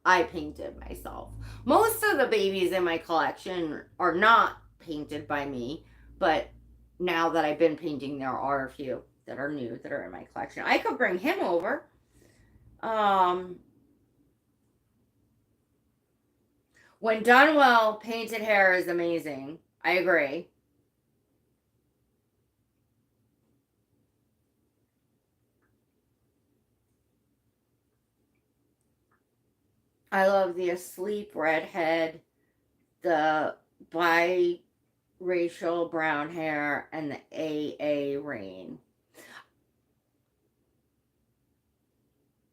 painted myself. Most of the babies in my collection are not painted by me, but now that I've been painting, there are a few that are new that are in my collection. I could bring him over. When done well, painted hair is amazing. I agree. I love the asleep redhead, the biracial brown hair, and the AA rain.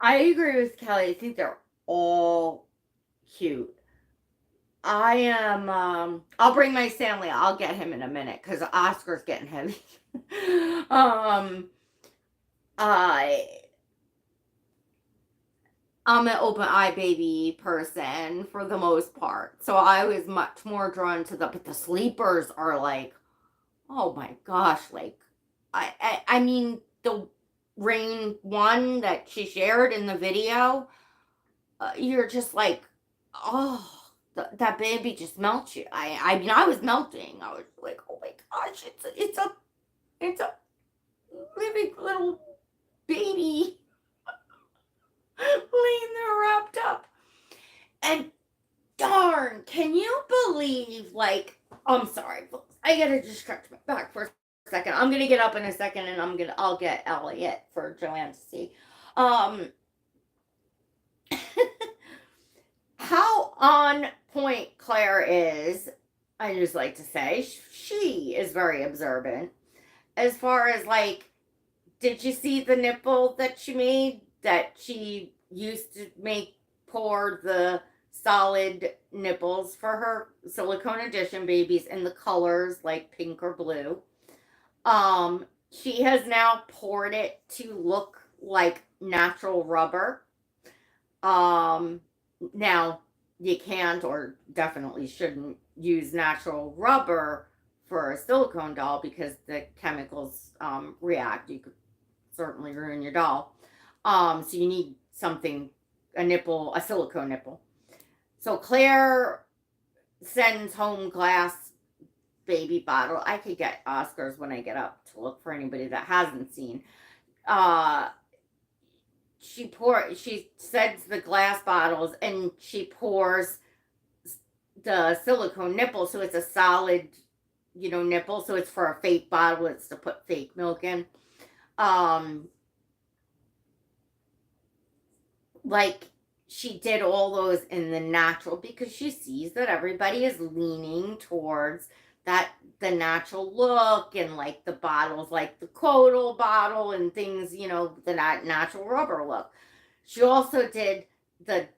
I agree with Kelly. I think they're all cute. I am, I'll bring my Stanley. I'll get him in a minute because Oscar's getting heavy. I I'm an open eye baby person for the most part. So I was much more drawn to but the sleepers are like, oh my gosh, like I mean the rain one that she shared in the video, you're just like, oh, that baby just melts you. I mean I was melting. I was like, oh my gosh, it's a living little baby laying there wrapped up. And darn, can you believe, like, I'm sorry, I gotta just stretch my back for a second. I'm gonna get up in a second and I'll get Elliot for Joanne to see. How on point Claire is, I just like to say, she is very observant. As far as, like, did you see the nipple that she made? That she used to pour the solid nipples for her silicone edition babies in the colors like pink or blue. She has now poured it to look like natural rubber. Now you can't or definitely shouldn't use natural rubber for a silicone doll because the chemicals react. You could certainly ruin your doll. So you need something, a nipple, a silicone nipple. So Claire sends home glass baby bottle. I could get Oscars when I get up to look for anybody that hasn't seen. She sets the glass bottles and she pours the silicone nipple, so it's a solid, nipple. So it's for a fake bottle. It's to put fake milk in. Like she did all those in the natural because she sees that everybody is leaning towards the natural look, and like the bottles, like the Codal bottle and things, the natural rubber look. She also did the,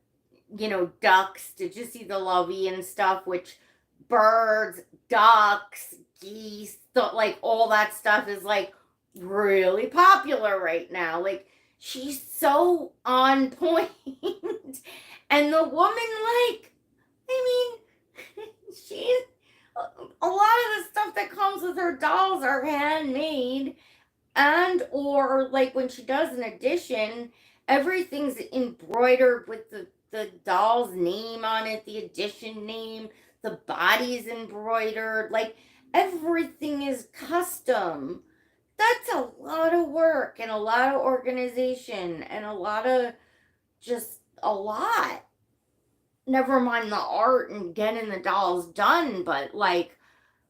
ducks. Did you see the lovey and stuff? Which birds, ducks, geese, like all that stuff is like really popular right now. Like she's so on point. And the woman, like, I mean, she's a lot of the stuff that comes with her dolls are handmade, and or like when she does an edition, everything's embroidered with the doll's name on it, the edition name, the body's embroidered, like everything is custom. That's a lot of work and a lot of organization and a lot of just a lot. Never mind the art and getting the dolls done, but like,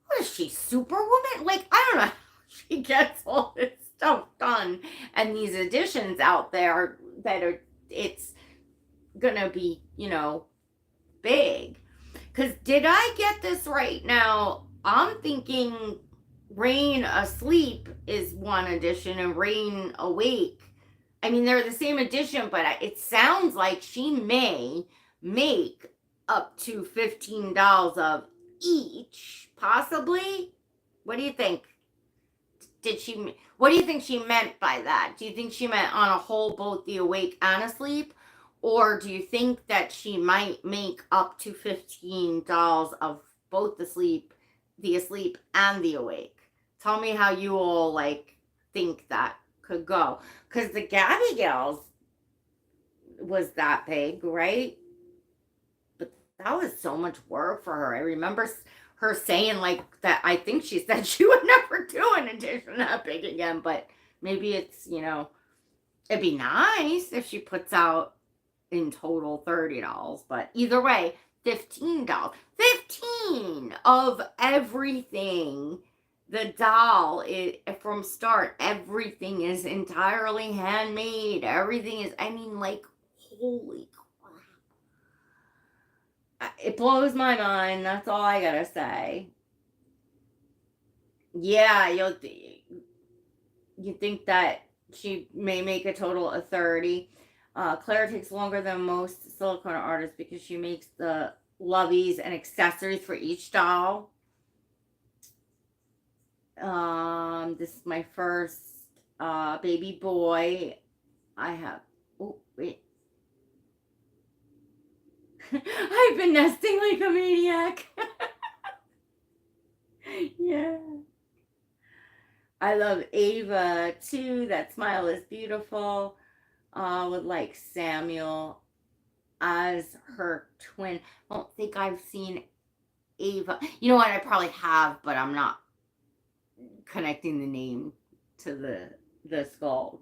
what is she, Superwoman? Like, I don't know how she gets all this stuff done and these editions out there that it's gonna be, big. Because did I get this right now? I'm thinking Rain Asleep is one edition and Rain Awake. I mean, they're the same edition, but it sounds like she may make up to $15 of each, possibly. What do you think? What do you think she meant by that? Do you think she meant on a whole both the awake and asleep? Or do you think that she might make up to $15 of both the asleep and the awake? Tell me how you all like think that could go. Because the Gabby Gals was that big, right? But that was so much work for her. I remember her saying like that. I think she said she would never do an edition that big again, but maybe it's, it'd be nice if she puts out in total $30, but either way, $15. 15 of everything. The doll, from start, everything is entirely handmade. Everything is, I mean, like, holy crap. It blows my mind. That's all I gotta say. Yeah, you think that she may make a total of 30. Claire takes longer than most silicone artists because she makes the loveys and accessories for each doll. This is my first baby boy. I have, oh, wait. I've been nesting like a maniac. Yeah. I love Ava too. That smile is beautiful. Would like Samuel as her twin. I don't think I've seen Ava. You know what? I probably have, but I'm not connecting the name to the sculpt.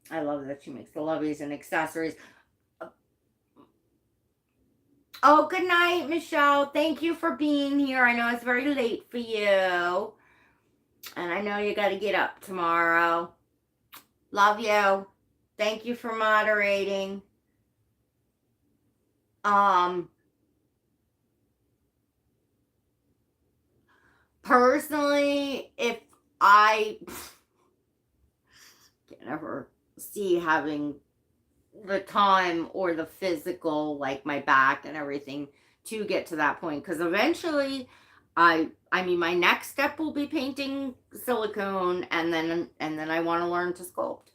I love that she makes the loveys and accessories. Oh, good night, Michelle. Thank you for being here. I know it's very late for you. And I know you got to get up tomorrow. Love you. Thank you for moderating. Personally, if I can ever see having the time or the physical, like my back and everything, to get to that point, because eventually I mean my next step will be painting silicone, and then I want to learn to sculpt.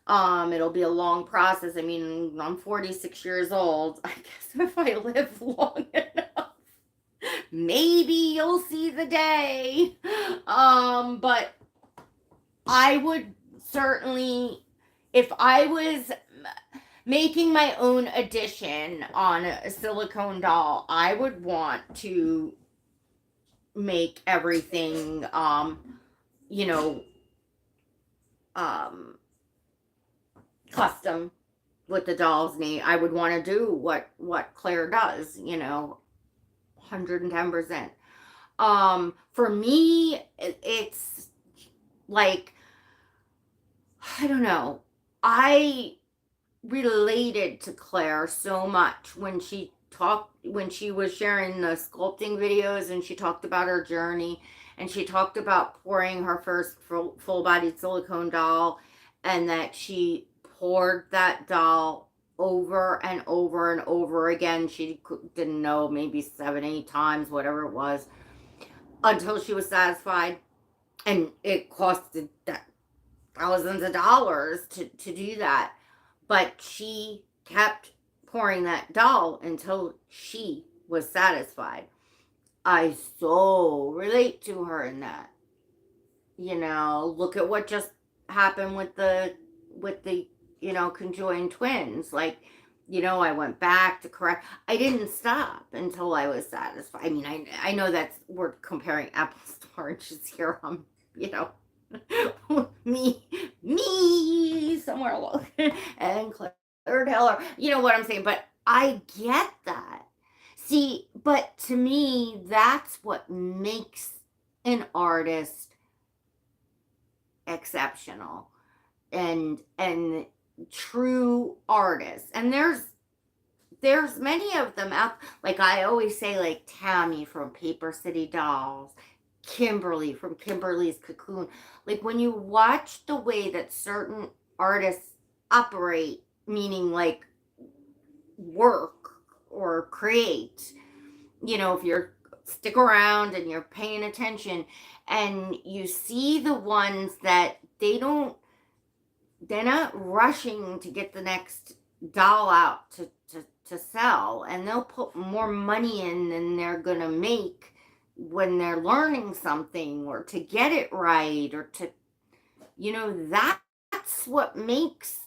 It'll be a long process. I mean, I'm 46 years old. I guess if I live long enough, maybe you'll see the day. But I would certainly, if I was making my own edition on a silicone doll, I would want to make everything, you know, um, custom with the doll's name. I would want to do what Claire does, 110%. For me, it's like, I don't know. I related to Claire so much when she was sharing the sculpting videos, and she talked about her journey, and she talked about pouring her first full-bodied silicone doll, and that she poured that doll over and over and over again. She didn't know, maybe 7, 8 times, whatever it was, until she was satisfied. And it costed thousands of dollars to do that. But she kept pouring that doll until she was satisfied. I so relate to her in that. Look at what just happened with the conjoined twins. Like, I went back to correct. I didn't stop until I was satisfied. I mean, I know we're comparing apples to oranges here. You know, me somewhere along, and Claire Taylor. You know what I'm saying? But I get that. See, but to me, that's what makes an artist exceptional and true artists. And there's many of them out. Like I always say, like Tammy from Paper City Dolls, Kimberly from Kimberly's Cocoon. Like when you watch the way that certain artists operate, meaning like work or create, if you're stick around and you're paying attention, and you see the ones that they're not rushing to get the next doll out to sell, and they'll put more money in than they're gonna make when they're learning something, or to get it right, or to that's what makes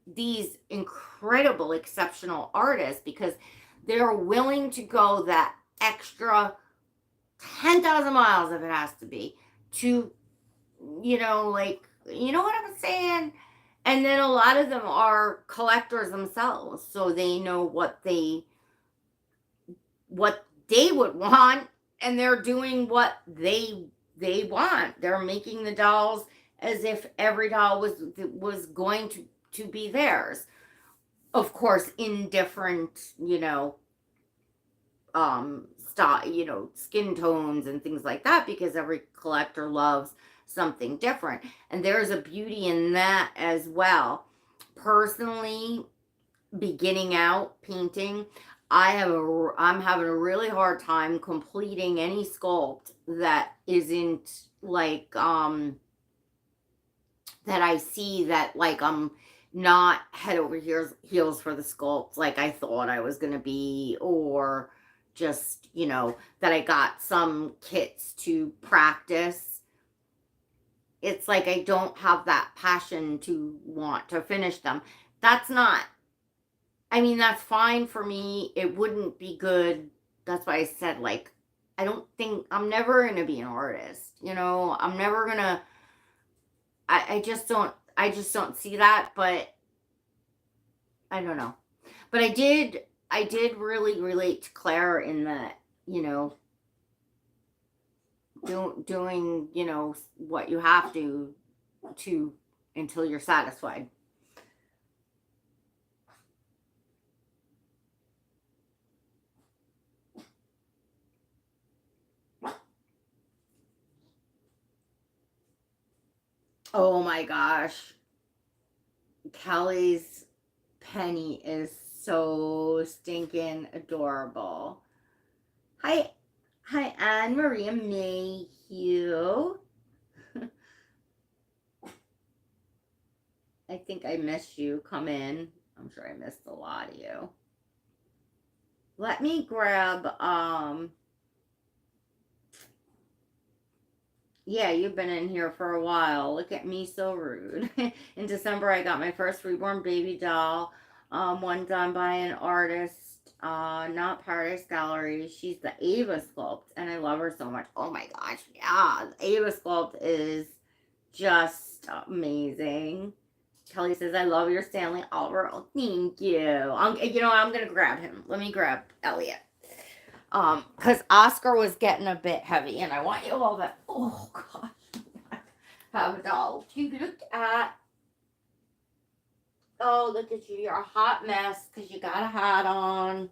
these incredible exceptional artists, because they're willing to go that extra 10,000 miles, if it has to be, to like, you know what I'm saying. And then a lot of them are collectors themselves, so they know what they would want, and they're doing what they want. They're making the dolls as if every doll was going to be theirs. Of course, in different, style, skin tones and things like that, because every collector loves something different. And there's a beauty in that as well. Personally, beginning out painting, I'm having a really hard time completing any sculpt that isn't like that I see that, like, I'm not head over heels for the sculpt like I thought I was going to be, or just, that I got some kits to practice. It's like I don't have that passion to want to finish them. That's not, I mean, that's fine for me. It wouldn't be good. That's why I said, like, I don't think I'm never going to be an artist. I'm never going to, I just don't see that. But I don't know. But I did really relate to Claire in that, doing, what you have to until you're satisfied. Oh my gosh. Kelly's Penny is so stinking adorable. Hi, Anne Maria Mayhew. I think I missed you. Come in. I'm sure I missed a lot of you. Let me grab, yeah, you've been in here for a while. Look at me, so rude. In December, I got my first reborn baby doll, one done by an artist, not Paradise Gallery. She's the Ava Sculpt, and I love her so much. Oh my gosh, yeah, the Ava Sculpt is just amazing. Kelly says, I love your Stanley Oliver. Oh, thank you. You know, I'm going to grab him. Let me grab Elliot. Because Oscar was getting a bit heavy, and I want you all to, oh gosh, have a doll to look at. Oh, look at you. You're a hot mess because you got a hat on,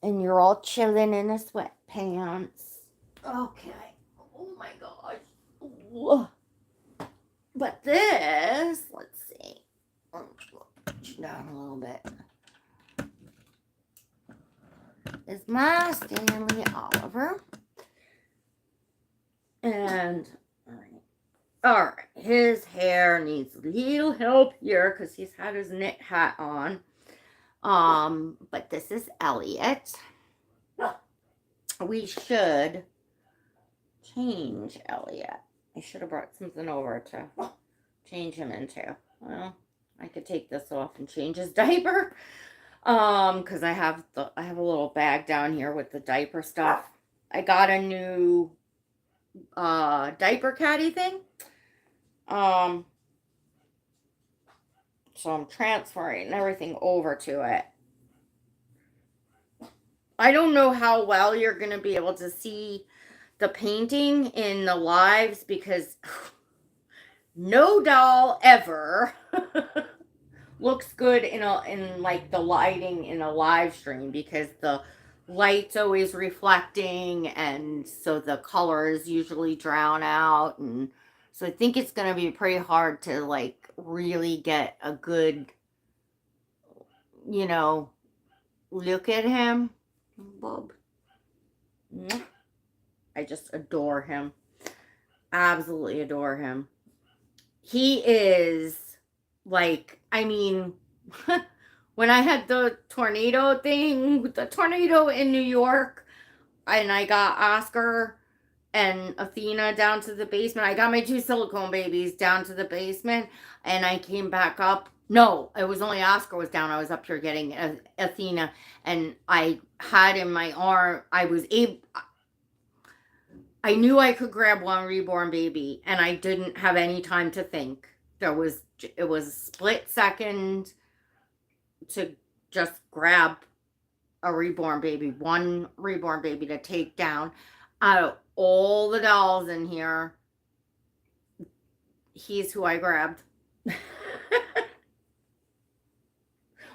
and you're all chilling in a sweatpants. Okay. Oh my gosh. Whoa. But this, let's see. Put you down a little bit. Is my Stanley Oliver. And, all right, his hair needs a little help here because he's had his knit hat on. But this is Elliot. We should change Elliot. I should have brought something over to change him into. Well, I could take this off and change his diaper. Because I have a little bag down here with the diaper stuff. I got a new diaper caddy thing. So I'm transferring everything over to it. I don't know how well you're going to be able to see the painting in the lives because no doll ever looks good in like the lighting in a live stream because the light's always reflecting, and so the colors usually drown out, and so I think it's going to be pretty hard to like really get a good, you know, look at him. Bob. I just adore him. Absolutely adore him. He is like, I mean, when I had the tornado in New York, and I got Oscar and Athena down to the basement. I got my 2 silicone babies down to the basement, and I came back up. No, it was only Oscar was down. I was up here getting Athena, and I had in my arm, I knew I could grab one reborn baby, and I didn't have any time to think. It was a split second to just grab a reborn baby, one reborn baby to take down. Out of all the dolls in here, he's who I grabbed.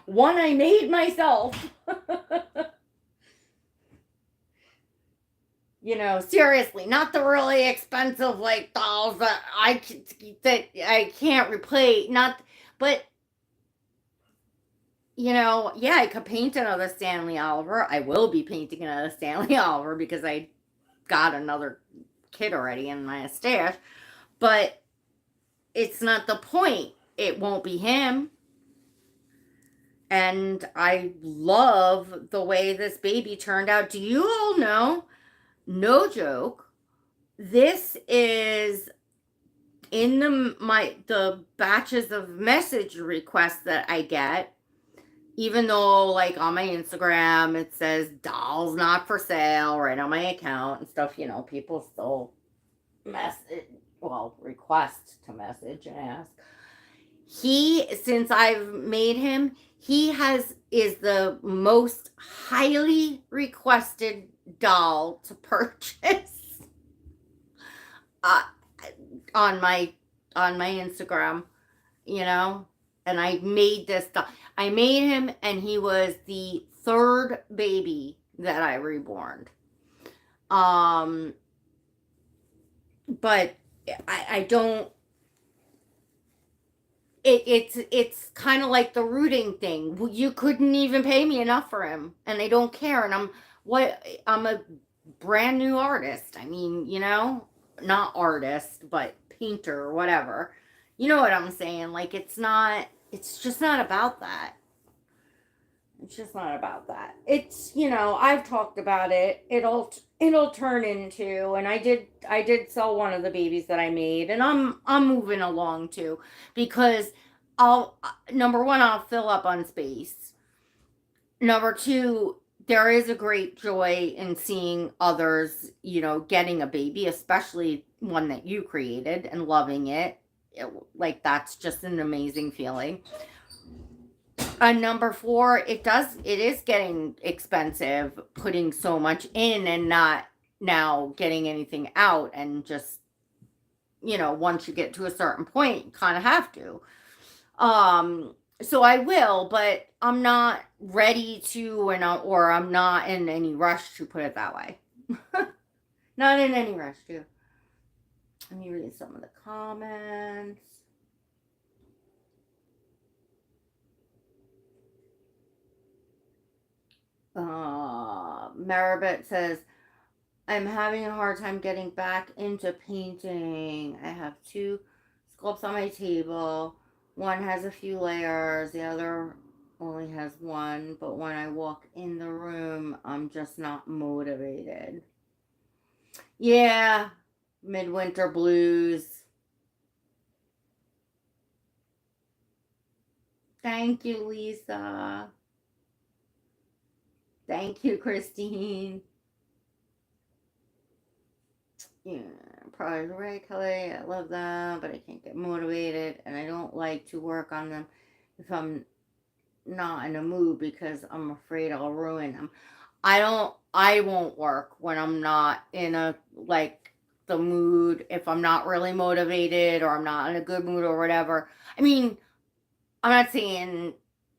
One I made myself. You know, seriously, not the really expensive like dolls that I can't replace. But you know, yeah, I could paint another Stanley Oliver. I will be painting another Stanley Oliver because I got another kid already in my stash. But it's not the point. It won't be him. And I love the way this baby turned out. Do you all know? No joke. This is in the batches of message requests that I get. Even though, like, on my Instagram, it says dolls not for sale right on my account and stuff, you know, people still request to message and ask. Since I've made him, is the most highly requested doll to purchase on my Instagram, you know. And I made this doll. I made him, and he was the 3rd baby that I reborned. But I don't. It's kind of like the rooting thing. You couldn't even pay me enough for him, and I don't care. And I'm a brand new artist. I mean, you know, not artist, but painter or whatever. You know what I'm saying? Like, it's just not about that. It's just not about that. It's, I've talked about it. It'll turn into, and I did sell one of the babies that I made, and I'm moving along too, because number one, I'll fill up on space. Number two, there is a great joy in seeing others, getting a baby, especially one that you created, and loving it. Like, that's just an amazing feeling. Number four, it is getting expensive putting so much in and not now getting anything out, and just, once you get to a certain point, you kind of have to. So I will, but I'm not ready to, or I'm not in any rush to, put it that way. Not in any rush to. Let me read some of the comments. Maribet says, I'm having a hard time getting back into painting. I have two sculpts on my table. One has a few layers, the other only has one, but when I walk in the room, I'm just not motivated. Yeah, midwinter blues. Thank you, Lisa. Thank you, Christine. Yeah, probably right, Kelly. I love them, but I can't get motivated, and I don't like to work on them if I'm not in a mood, because I'm afraid I'll ruin them. I won't work when I'm not in the mood, if I'm not really motivated, or I'm not in a good mood, or whatever. I mean, I'm not saying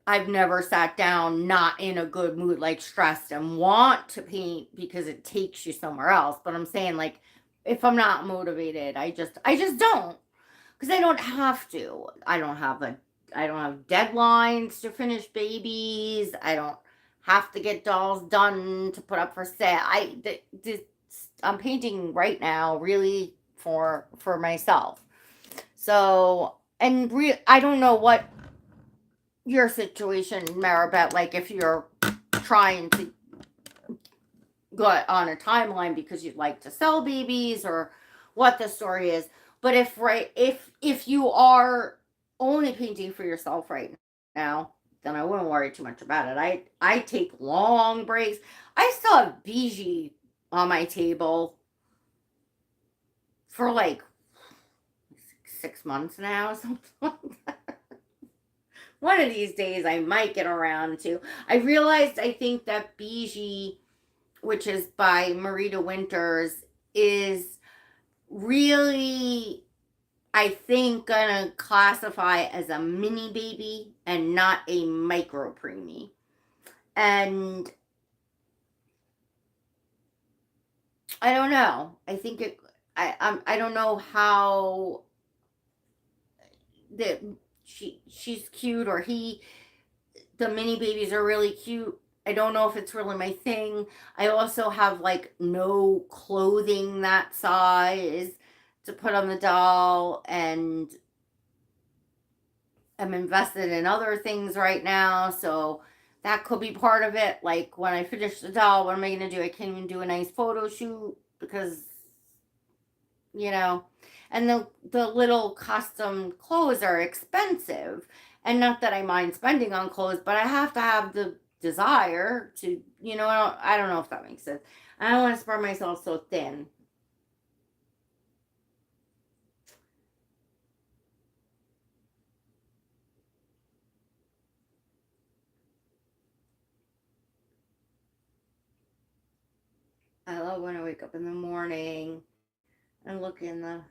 I've never sat down not in a good mood, like stressed, and want to paint, because it takes you somewhere else. But I'm saying, like, if I'm not motivated, I just don't, because I don't have to. I don't have deadlines to finish babies. I don't have to get dolls done to put up for sale. I'm painting right now, really, for myself. So, and I don't know what your situation, Maribet, like, if you're trying to go on a timeline because you'd like to sell babies, or what the story is. But if you are only painting for yourself right now, then I wouldn't worry too much about it. I take long breaks. I still have Bijou on my table for like 6 months now, something like that. One of these days I might get around to. I realized, I think that Bijou, which is by Marita Winters, is really, I think, gonna classify as a mini baby and not a micro preemie. And I don't know. I think I don't know how that she's cute, or the mini babies are really cute. I don't know if it's really my thing. I also have, like, no clothing that size to put on the doll, and I'm invested in other things right now, so that could be part of it. Like, when I finish the doll, what am I going to do? I can't even do a nice photo shoot, because, you know, and the little custom clothes are expensive. And not that I mind spending on clothes, but I have to have the desire to, I don't know if that makes sense. I don't want to spread myself so thin. I love when I wake up in the morning and look in the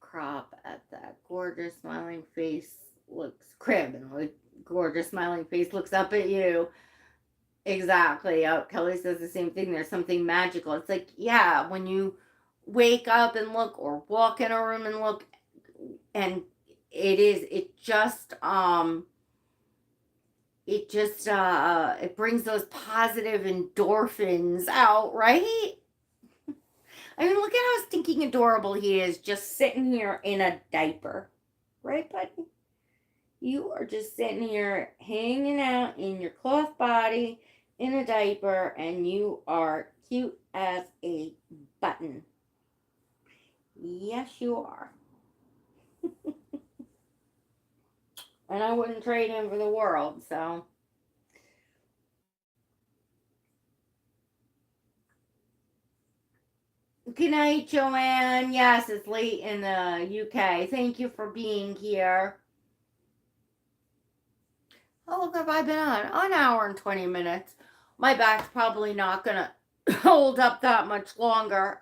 crop at that gorgeous smiling face, looks crib, and the gorgeous smiling face looks up at you. Exactly. Kelly says the same thing. There's something magical. It's like, yeah, when you wake up and look, or walk in a room and look, and it brings those positive endorphins out, right? I mean, look at how stinking adorable he is, just sitting here in a diaper. Right, buddy? You are just sitting here hanging out in your cloth body in a diaper, and you are cute as a button. Yes, you are. And I wouldn't trade him for the world, so. Good night, Joanne. Yes, it's late in the UK. Thank you for being here. How long have I been on? An hour and 20 minutes. My back's probably not gonna hold up that much longer.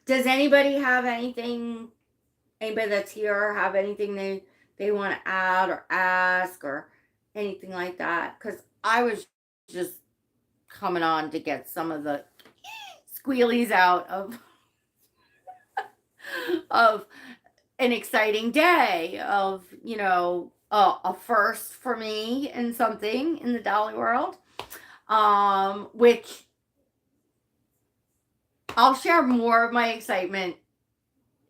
Does anybody have anything, anybody that's here have anything they want to add or ask or anything like that? Because I was just coming on to get some of the squealies out of an exciting day of, a first for me and something in the dolly world, which I'll share more of my excitement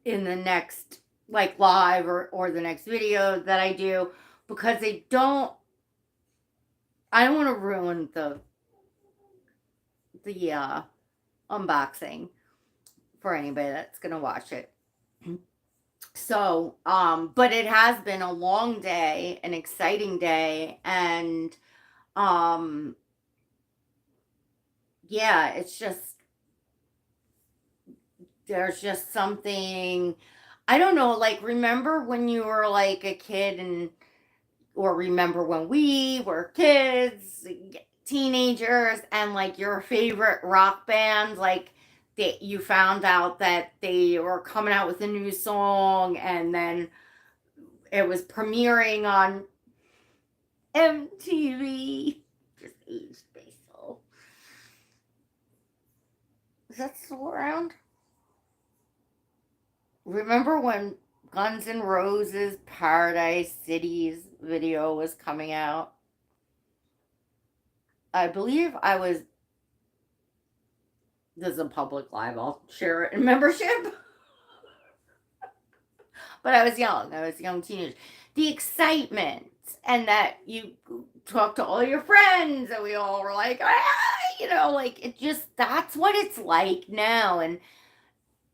in the next live or the next video that I do, because I don't want to ruin the unboxing for anybody that's gonna watch it. So, but it has been a long day, an exciting day, and yeah, it's just, there's just something, I don't know, remember when you were like a kid, or remember when we were kids, teenagers, and your favorite rock band, that you found out that they were coming out with a new song, and then it was premiering on MTV. Just aged me so. Is that still around? Remember when Guns N' Roses Paradise Cities video was coming out? I believe this is a public live, I'll share it in membership. But I was a young teenager. The excitement, and that you talk to all your friends, and we all were like, it just, that's what it's like now. And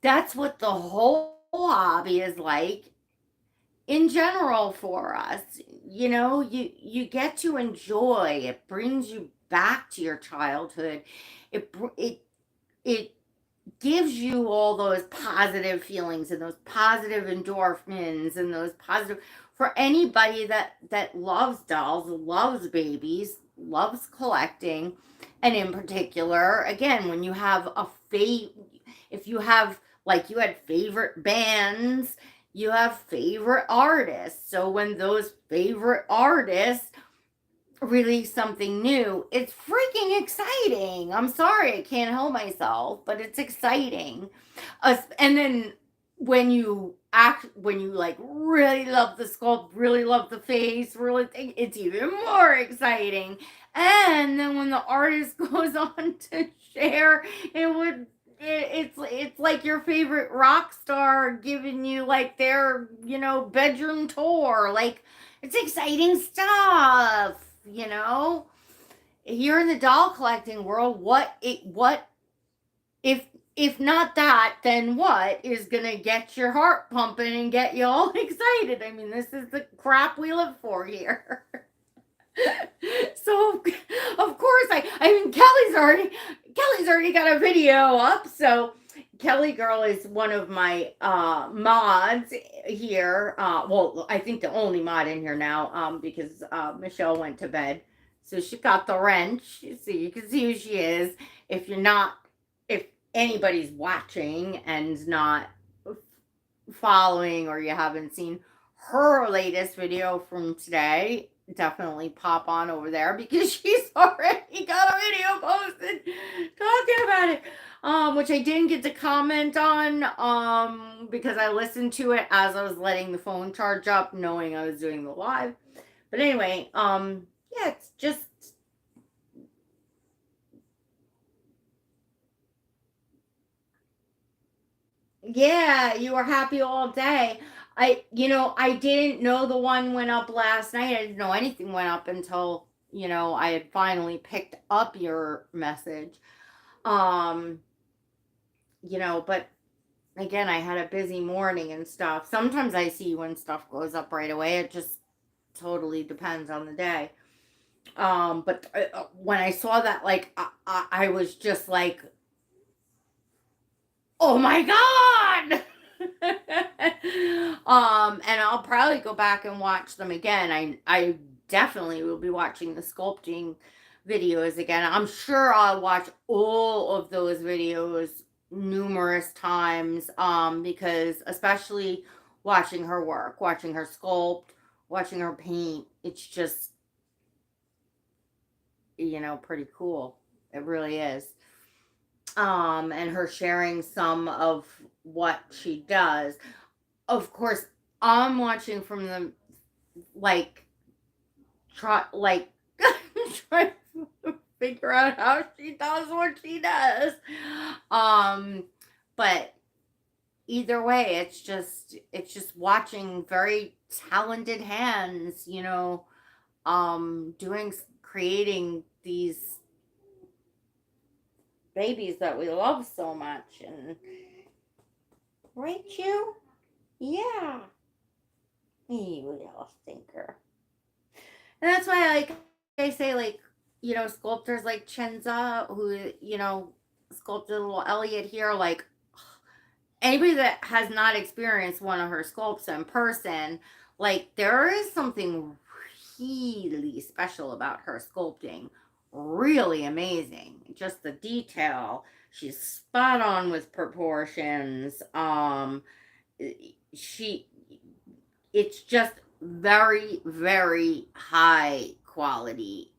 that's what the whole hobby is like in general for us. You get to enjoy, it brings you back to your childhood. It gives you all those positive feelings and those positive endorphins and those positive, for anybody that loves dolls, loves babies, loves collecting. And in particular, again, when you have if you have, you had favorite bands, you have favorite artists. So when those favorite artists release something new, it's freaking exciting. I'm sorry, I can't help myself, but it's exciting. And then when you really love the sculpt, really love the face, really think, it's even more exciting. And then when the artist goes on to share, it's like your favorite rock star giving you their bedroom tour. It's exciting stuff. You're in the doll collecting world. What if not that, then what is gonna get your heart pumping and get you all excited? I mean, this is the crap we live for here. So of course I mean, Kelly's already got a video up. So Kelly Girl is one of my mods here. Well, I think the only mod in here now, because Michelle went to bed. So she got the wrench. So you can see who she is. If anybody's watching and not following, or you haven't seen her latest video from today, definitely pop on over there, because she's already got a video posted talking about it, which I didn't get to comment on, because I listened to it as I was letting the phone charge up, knowing I was doing the live. But anyway, yeah, it's just, Yeah, you were happy all day. I didn't know the one went up last night. I didn't know anything went up until, I had finally picked up your message. Um, but again, I had a busy morning and stuff. Sometimes I see when stuff goes up right away. It just totally depends on the day. But when I saw that, like, I was just like, oh my god. And I'll probably go back and watch them again. I definitely will be watching the sculpting videos again. I'm sure I'll watch all of those videos numerous times, because especially watching her work, watching her sculpt, watching her paint, it's just, pretty cool. It really is. And her sharing some of what she does. Of course, I'm watching from the, like, like, trying to figure out how she does what she does. But either way, it's just watching very talented hands, creating these babies that we love so much. And right, you? Yeah. You little stinker. And that's why, like, I say, like, sculptors like Chenza, who, sculpted little Elliot here, like, anybody that has not experienced one of her sculpts in person, like, there is something really special about her sculpting. Really amazing. Just the detail. She's spot on with proportions. She It's just very, very high quality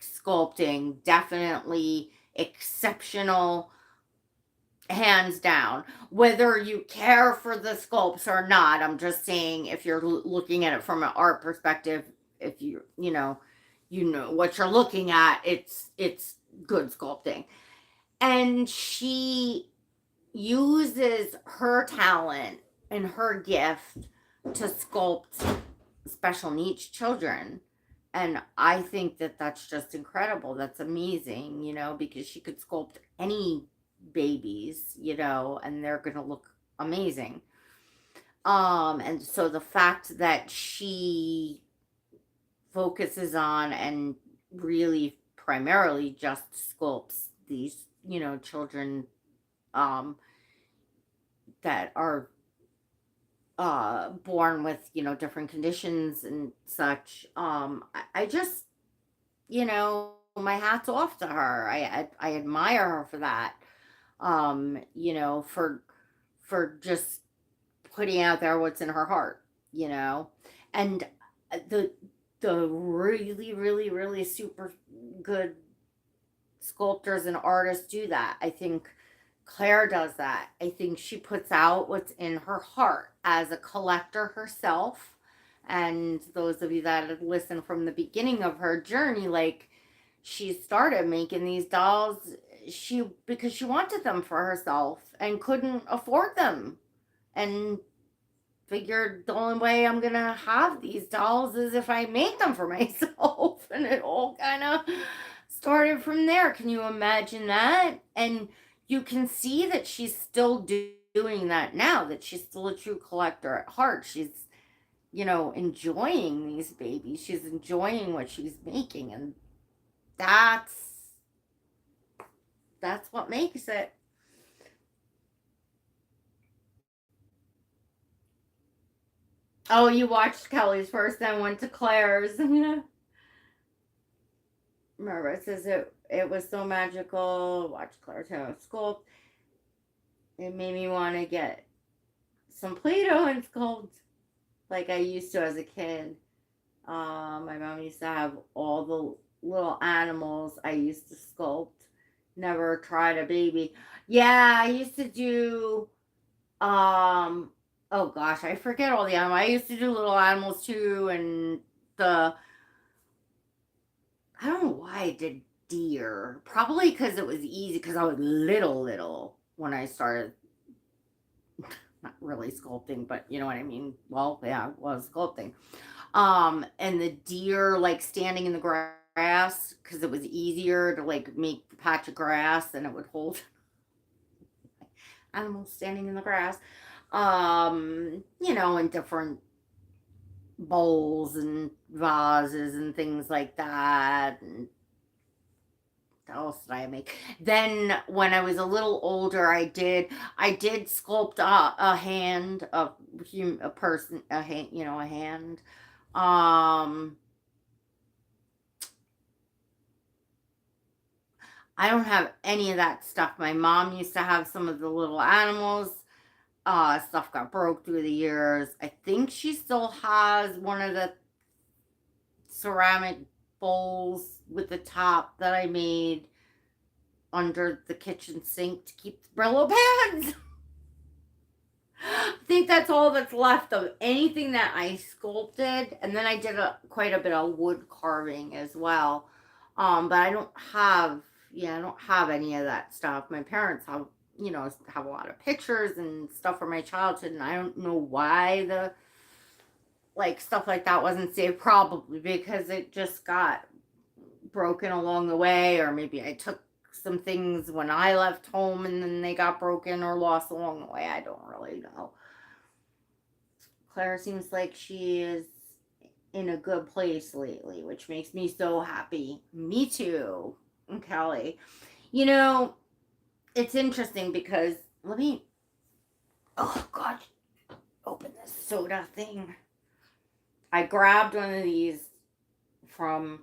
sculpting. Definitely exceptional, hands down. Whether you care for the sculpts or not, I'm just saying, if you're looking at it from an art perspective, if you know what you're looking at, it's good sculpting. And she uses her talent and her gift to sculpt special needs children. And I think that that's just incredible. That's amazing, because she could sculpt any babies, and they're going to look amazing. And so the fact that she focuses on and really primarily just sculpts these, children, um, that are born with, different conditions and such. I just, my hat's off to her. I admire her for that. For just putting out there what's in her heart, and the really, really, really super good sculptors and artists do that. I think Claire does that. I think she puts out what's in her heart as a collector herself. And those of you that have listened from the beginning of her journey, like, she started making these dolls, because she wanted them for herself and couldn't afford them, and figured the only way I'm gonna have these dolls is if I make them for myself. And it all kind of started from there. Can you imagine that? And you can see that she's still doing that now, that she's still a true collector at heart. She's, enjoying these babies. She's enjoying what she's making. And that's what makes it. Oh, you watched Kelly's first, then went to Claire's. Remember, it says it was so magical. Watch Claire's sculpt. It made me want to get some Play-Doh and sculpt like I used to as a kid. My mom used to have all the little animals I used to sculpt. Never tried a baby. Yeah, I used to do. Um, oh gosh, I forget all the animals. I used to do little animals too, and the I don't know why I did deer. Probably because it was easy, because I was little when I started. not really sculpting, but you know what I mean. Well, yeah, it was sculpting. And the deer like standing in the grass because it was easier to like make the patch of grass and it would hold animals standing in the grass. In different bowls and vases and things like that. And what else did I make? Then when I was a little older, I did sculpt a hand, a person, a hand, a hand. Um, I don't have any of that stuff. My mom used to have some of the little animals. Stuff got broke through the years. I think she still has one of the ceramic bowls with the top that I made under the kitchen sink to keep the Brillo pads. I think that's all that's left of anything that I sculpted, and then I did quite a bit of wood carving as well. But I don't have any of that stuff. My parents have a lot of pictures and stuff from my childhood, and I don't know why the like stuff like that wasn't saved. Probably because it just got broken along the way, or maybe I took some things when I left home and then they got broken or lost along the way. I don't really know. Claire seems like she is in a good place lately, which makes me so happy. Me too, Kelly. You know, it's interesting because oh God, open this soda thing. I grabbed one of these from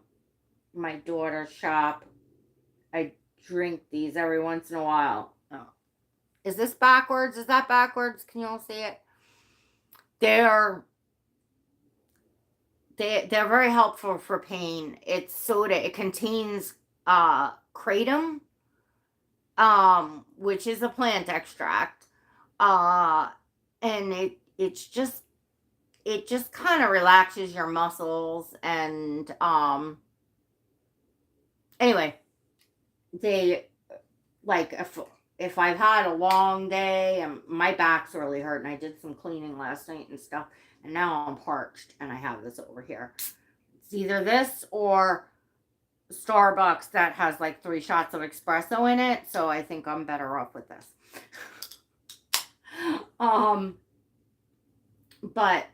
my daughter's shop. I drink these every once in a while. Oh. Is this backwards? Is that backwards? Can you all see it? They're very helpful for pain. It's soda. It contains kratom, which is a plant extract. Uh and it just kind of relaxes your muscles and anyway, they like if I've had a long day and my back's really hurt and I did some cleaning last night and stuff and now I'm parched and I have this over here. It's either this or Starbucks that has like 3 shots of espresso in it, so I think I'm better off with this. But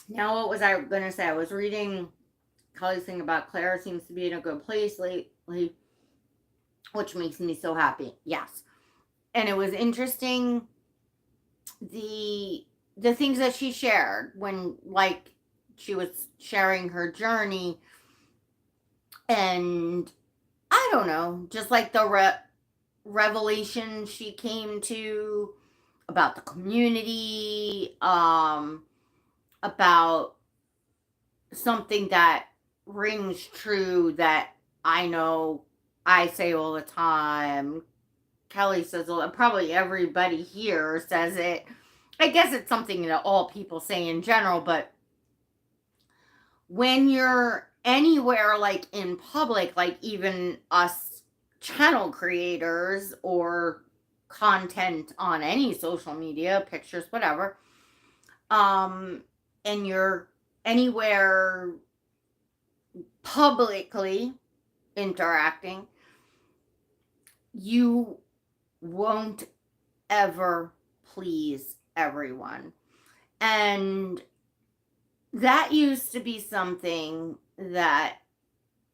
now what was I going to say? I was reading Kelly's thing about Claire seems to be in a good place lately, which makes me so happy. Yes. And it was interesting the things that she shared when like she was sharing her journey, and I don't know, just like the revelation she came to about the community, about something that rings true that I know I say all the time. Kelly says, probably everybody here says it. I guess it's something that all people say in general, but when you're anywhere like in public, like even us channel creators or content on any social media, pictures, whatever, and you're anywhere publicly interacting, you won't ever please everyone. And that used to be something that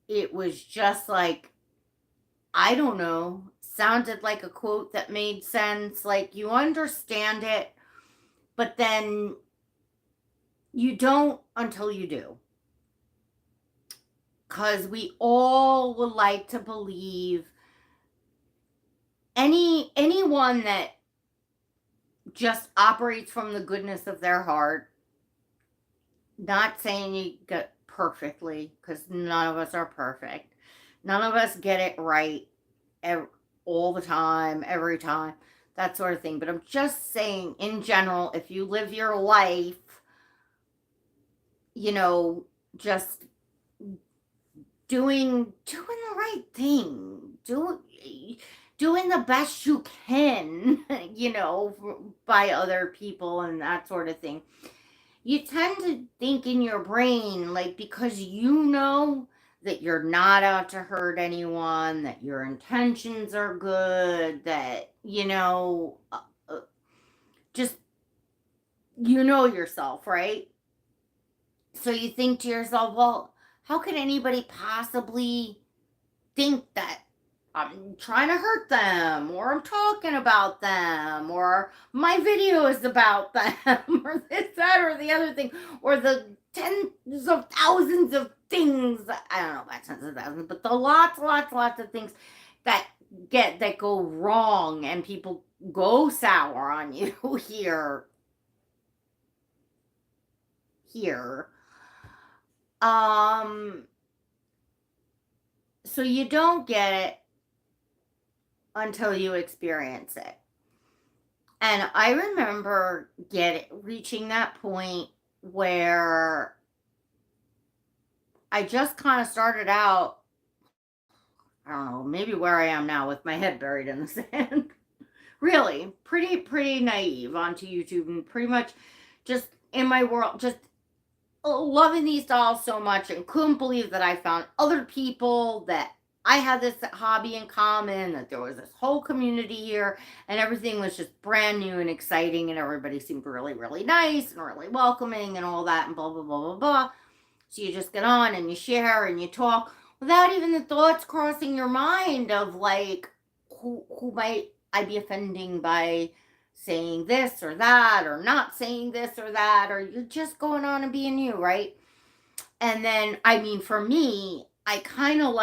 it was just like, I don't know, sounded like a quote that made sense. Like you understand it, but then you don't until you do. Because we all would like to believe anyone that just operates from the goodness of their heart, not saying you get perfectly, because none of us are perfect. None of us get it right all the time, every time, that sort of thing. But I'm just saying, in general, if you live your life, just doing the right thing, doing the best you can, by other people and that sort of thing. You tend to think in your brain, like, because you know that you're not out to hurt anyone, that your intentions are good, that, just, yourself, right? So you think to yourself, well, how could anybody possibly think that I'm trying to hurt them, or I'm talking about them, or my video is about them, or this, that, or the other thing, or the tens of thousands of things. I don't know about tens of thousands, but the lots of things that go wrong, and people go sour on you here. So you don't get it until you experience it. And I remember reaching that point where I just kind of started out, I don't know, maybe where I am now with my head buried in the sand. Really, pretty naive onto YouTube, and pretty much just in my world, just loving these dolls so much, and couldn't believe that I found other people that I had this hobby in common, that there was this whole community here, and everything was just brand new and exciting, and everybody seemed really, really nice and really welcoming and all that, and blah, blah, blah, blah, blah. So you just get on and you share and you talk without even the thoughts crossing your mind of, like, who might I be offending by saying this or that, or not saying this or that, or you're just going on and being you, right? And then, I mean, for me, I kind of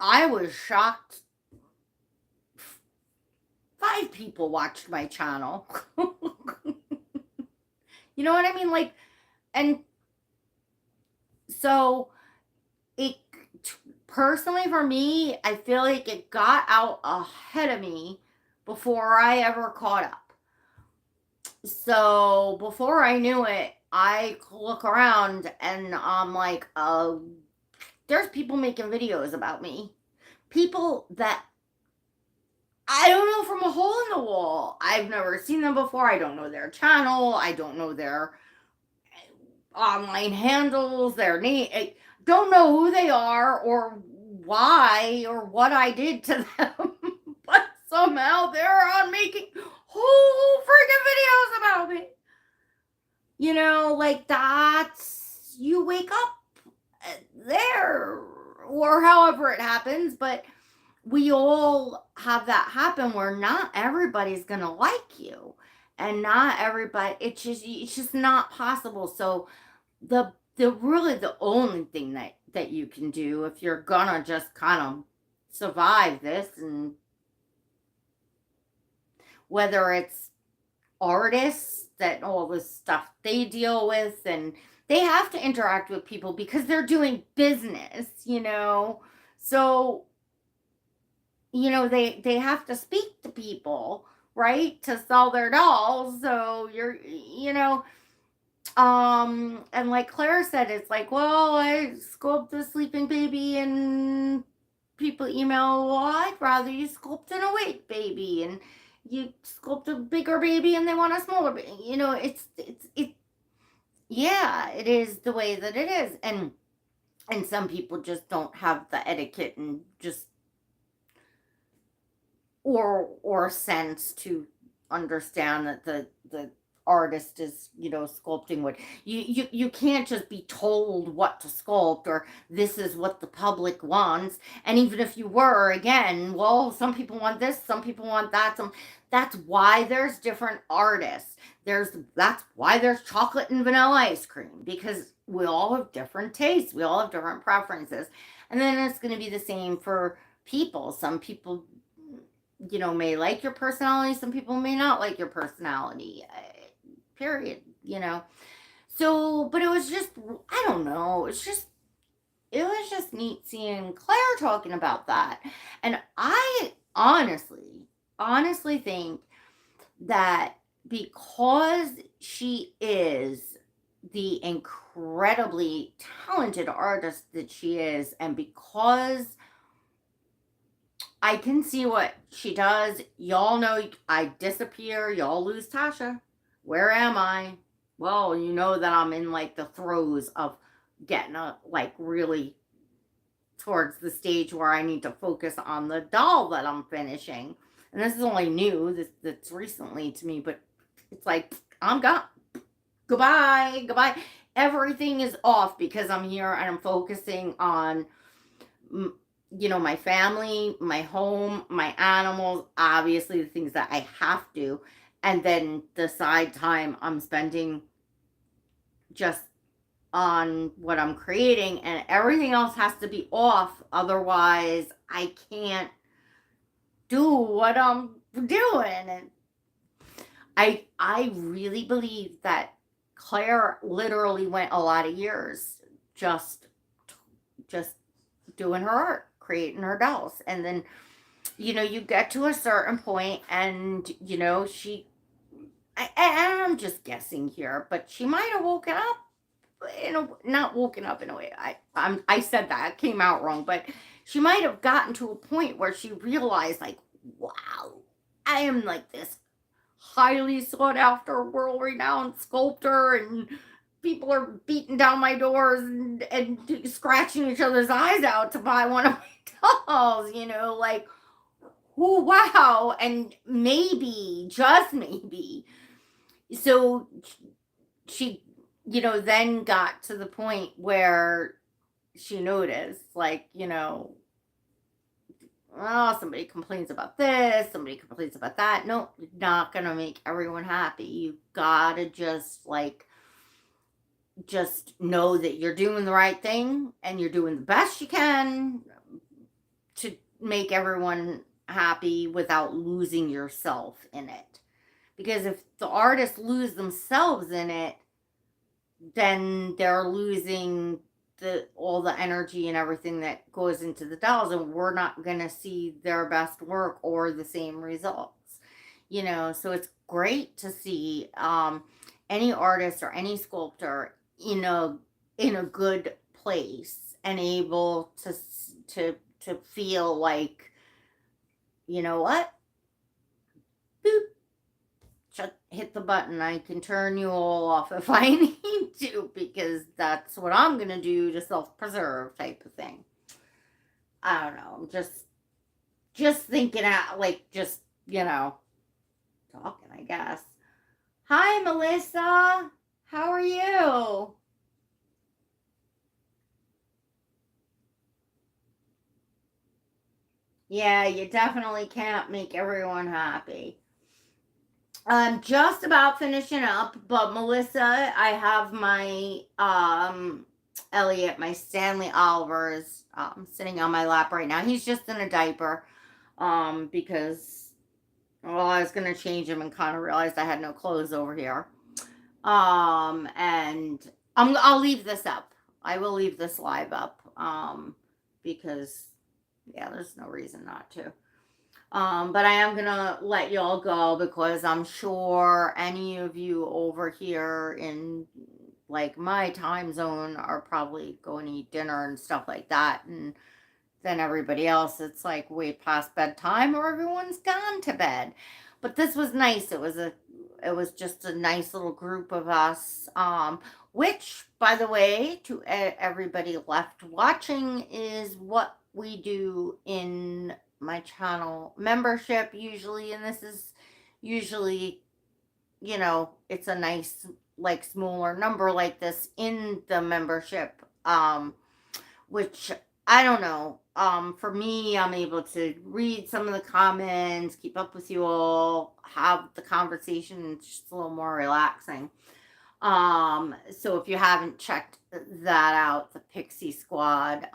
I was shocked. 5 people watched my channel. You know what I mean? Like, and so it, personally for me, I feel like it got out ahead of me before I ever caught up. So before I knew it, I look around and I'm like, there's people making videos about me. People that I don't know from a hole in the wall. I've never seen them before. I don't know their channel. I don't know their online handles, their name. I don't know who they are or why or what I did to them. But somehow they're on making whole freaking videos about me. Like, that's, you wake up there, or however it happens, but we all have that happen where not everybody's gonna like you, and not everybody, it's just not possible. So the really the only thing that you can do, if you're gonna just kind of survive this, and whether it's artists, that all this stuff they deal with, and they have to interact with people because they're doing business, so they have to speak to people, right, to sell their dolls. So you're, and like Claire said, it's like, well, I sculpt a sleeping baby, and people email, well, I'd rather you sculpt an awake baby, and you sculpt a bigger baby and they want a smaller baby. Yeah, it is the way that it is. And some people just don't have the etiquette and just, or sense to understand that the artist is, sculpting wood. You can't just be told what to sculpt, or this is what the public wants. And even if you were, again, well, some people want this, some people want that. That's why there's different artists. That's why there's chocolate and vanilla ice cream, because we all have different tastes, we all have different preferences. And then it's going to be the same for people. Some people, may like your personality, some people may not like your personality, period. So, but it was just, I don't know, it was just neat seeing Claire talking about that. And I honestly think that because she is the incredibly talented artist that she is, and because I can see what she does, y'all know I disappear, y'all lose Tasha. Where am I? Well, you know that I'm in like the throes of getting like really towards the stage where I need to focus on the doll that I'm finishing. And this is only new, that's recently to me, but it's like I'm gone. Goodbye, goodbye. Everything is off because I'm here and I'm focusing on, my family, my home, my animals, obviously the things that I have to, and then the side time I'm spending just on what I'm creating, and everything else has to be off. Otherwise, I can't do what I'm doing. And I really believe that Claire literally went a lot of years just just doing her art, creating her dolls. And then, you get to a certain point and, I'm just guessing here, but she might have woken up not woken up in a way. I said that, it came out wrong, but she might have gotten to a point where she realized, like, wow, I am like this highly sought after, world renowned sculptor, and people are beating down my doors and scratching each other's eyes out to buy one of my dolls, like, oh, wow. And maybe, just maybe, so she, then got to the point where she noticed, like, oh, somebody complains about this, somebody complains about that. No, not gonna make everyone happy. You gotta just know that you're doing the right thing and you're doing the best you can to make everyone happy without losing yourself in it. Because if the artists lose themselves in it, then they're losing all the energy and everything that goes into the dolls, and we're not going to see their best work or the same results. So it's great to see any artist or any sculptor in a good place and able to feel like, you know what, boop, hit the button. I can turn you all off if I need to, because that's what I'm going to do to self-preserve, type of thing. I don't know. I'm just thinking out, like, just, talking, I guess. Hi, Melissa. How are you? Yeah, you definitely can't make everyone happy. I'm just about finishing up, but Melissa, I have my Elliot, my Stanley Oliver's sitting on my lap right now. He's just in a diaper because, well, I was gonna change him and kind of realized I had no clothes over here. And I'll leave this up. I will leave this live up because, yeah, there's no reason not to. But I am gonna let y'all go because I'm sure any of you over here in like my time zone are probably going to eat dinner and stuff like that. And then everybody else, it's like way past bedtime or everyone's gone to bed. But this was nice. It was just a nice little group of us. Which, by the way, to everybody left watching, is what we do in my channel membership usually. And this is usually, it's a nice, like, smaller number like this in the membership, which I don't know. For me, I'm able to read some of the comments, keep up with you all, have the conversation. It's just a little more relaxing. So if you haven't checked that out, the Pixie Squad,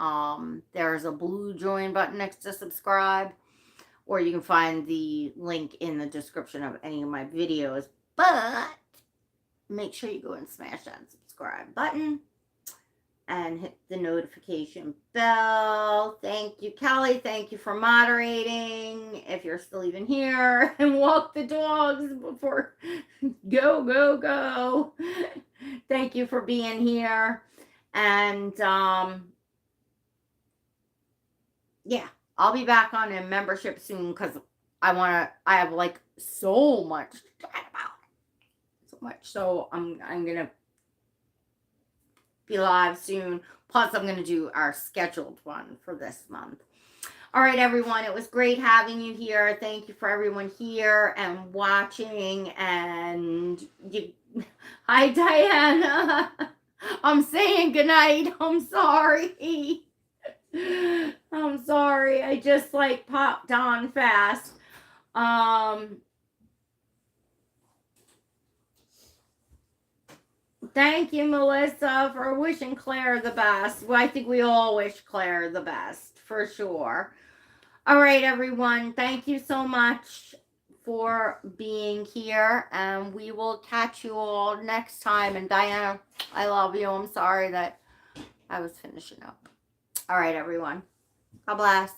there's a blue join button next to subscribe, or you can find the link in the description of any of my videos. But make sure you go and smash that subscribe button. and hit the notification bell. Thank you, Kelly. Thank you for moderating. If you're still even here, and walk the dogs before go, go, go. Thank you for being here. And yeah, I'll be back on a membership soon because I have like so much to chat about. So much. So I'm gonna be live soon. Plus, I'm going to do our scheduled one for this month. All right, everyone. It was great having you here. Thank you for everyone here and watching. And hi, Diana. I'm saying goodnight. I'm sorry. I'm sorry. I just like popped on fast. Thank you, Melissa, for wishing Claire the best. Well, I think we all wish Claire the best, for sure. All right, everyone. Thank you so much for being here, and we will catch you all next time. And Diana, I love you. I'm sorry that I was finishing up. All right, everyone. God bless.